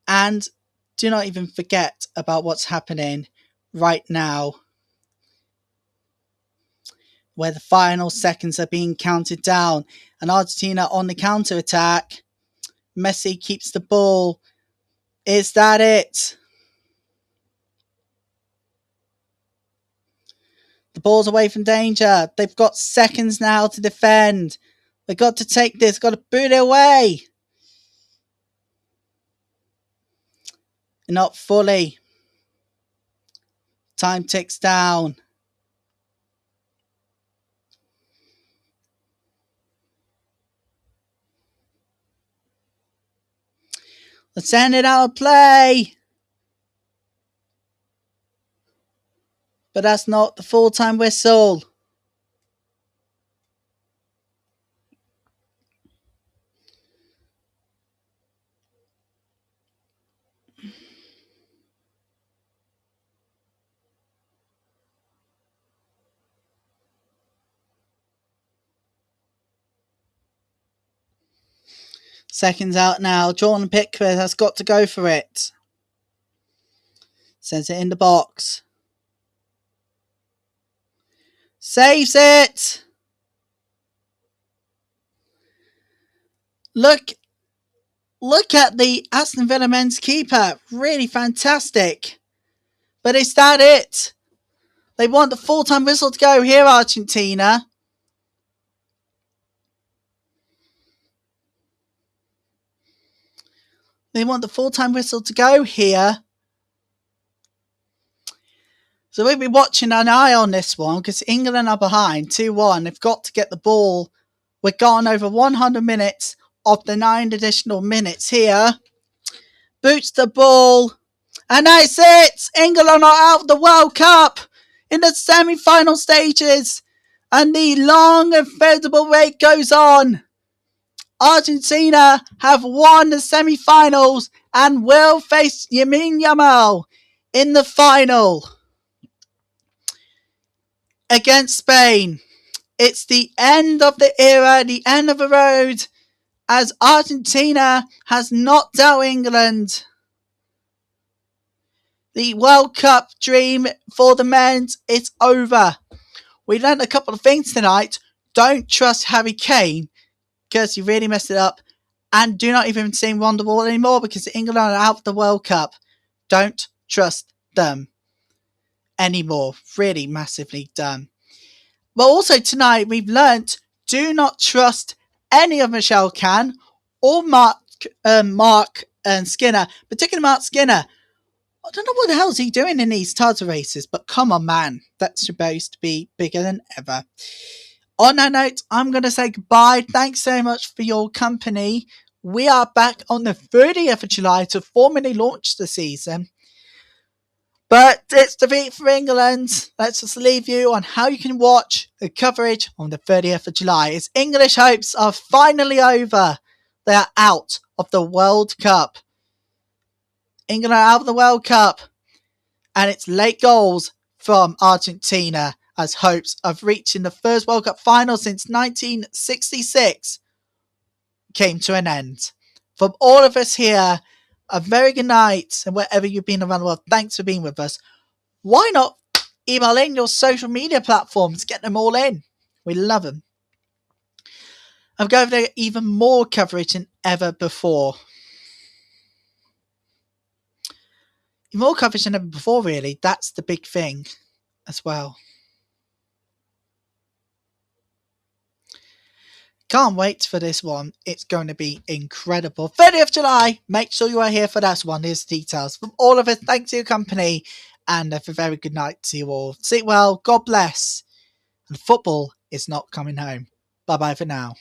And do not even forget about what's happening right now, where the final seconds are being counted down, and Argentina on the counter-attack. Messi keeps the ball. Is that it? The ball's away from danger. They've got seconds now to defend. They've got to take this, got to boot it away. Not fully. Time ticks down. Let's end it out of play. But that's not the full-time whistle. Seconds out now. Jordan Pickford has got to go for it. Sends it in the box. Saves it. Look at the Aston Villa men's keeper. Really fantastic. But is that it? They want the full-time whistle to go here, Argentina. They want the full-time whistle to go here. So we'll be watching an eye on this one, because England are behind 2-1. They've got to get the ball. We're gone over 100 minutes of the 9 additional minutes here. Boots the ball. And that's it! England are out of the World Cup in the semi-final stages. And the long and incredible wait goes on. Argentina have won the semi-finals and will face Lamine Yamal in the final against Spain. It's the end of the era, the end of the road, as Argentina has knocked out England. The World Cup dream for the men's is over. We learned a couple of things tonight. Don't trust Harry Kane, because he really messed it up. And do not even sing Wonderwall anymore, because England are out of the World Cup. Don't trust them anymore. Really massively done. But also tonight we've learnt, do not trust any of Michelle Can or Mark and Skinner, particularly Mark Skinner. I don't know what the hell is he doing in these Tartar races, but come on, man. That's supposed to be bigger than ever. On that note, I'm going to say goodbye. Thanks so much for your company. We are back on the 30th of July to formally launch the season. But it's defeat for England. Let's just leave you on how you can watch the coverage on the 30th of July. Its English hopes are finally over. They are out of the World Cup. England are out of the World Cup. And it's late goals from Argentina as hopes of reaching the first World Cup final since 1966 came to an end. From all of us here a very good night. And wherever you've been around the world, thanks for being with us. Why not email in your social media platforms? Get them all in. We love them. I'm going to even more coverage than ever before. More coverage than ever before, really. That's the big thing as well. Can't wait for this one. It's going to be incredible. 30th of July. Make sure you are here for that one. Here's the details. From all of us, thanks for your company. And have a very good night to you all. Sleep well. God bless. And football is not coming home. Bye-bye for now.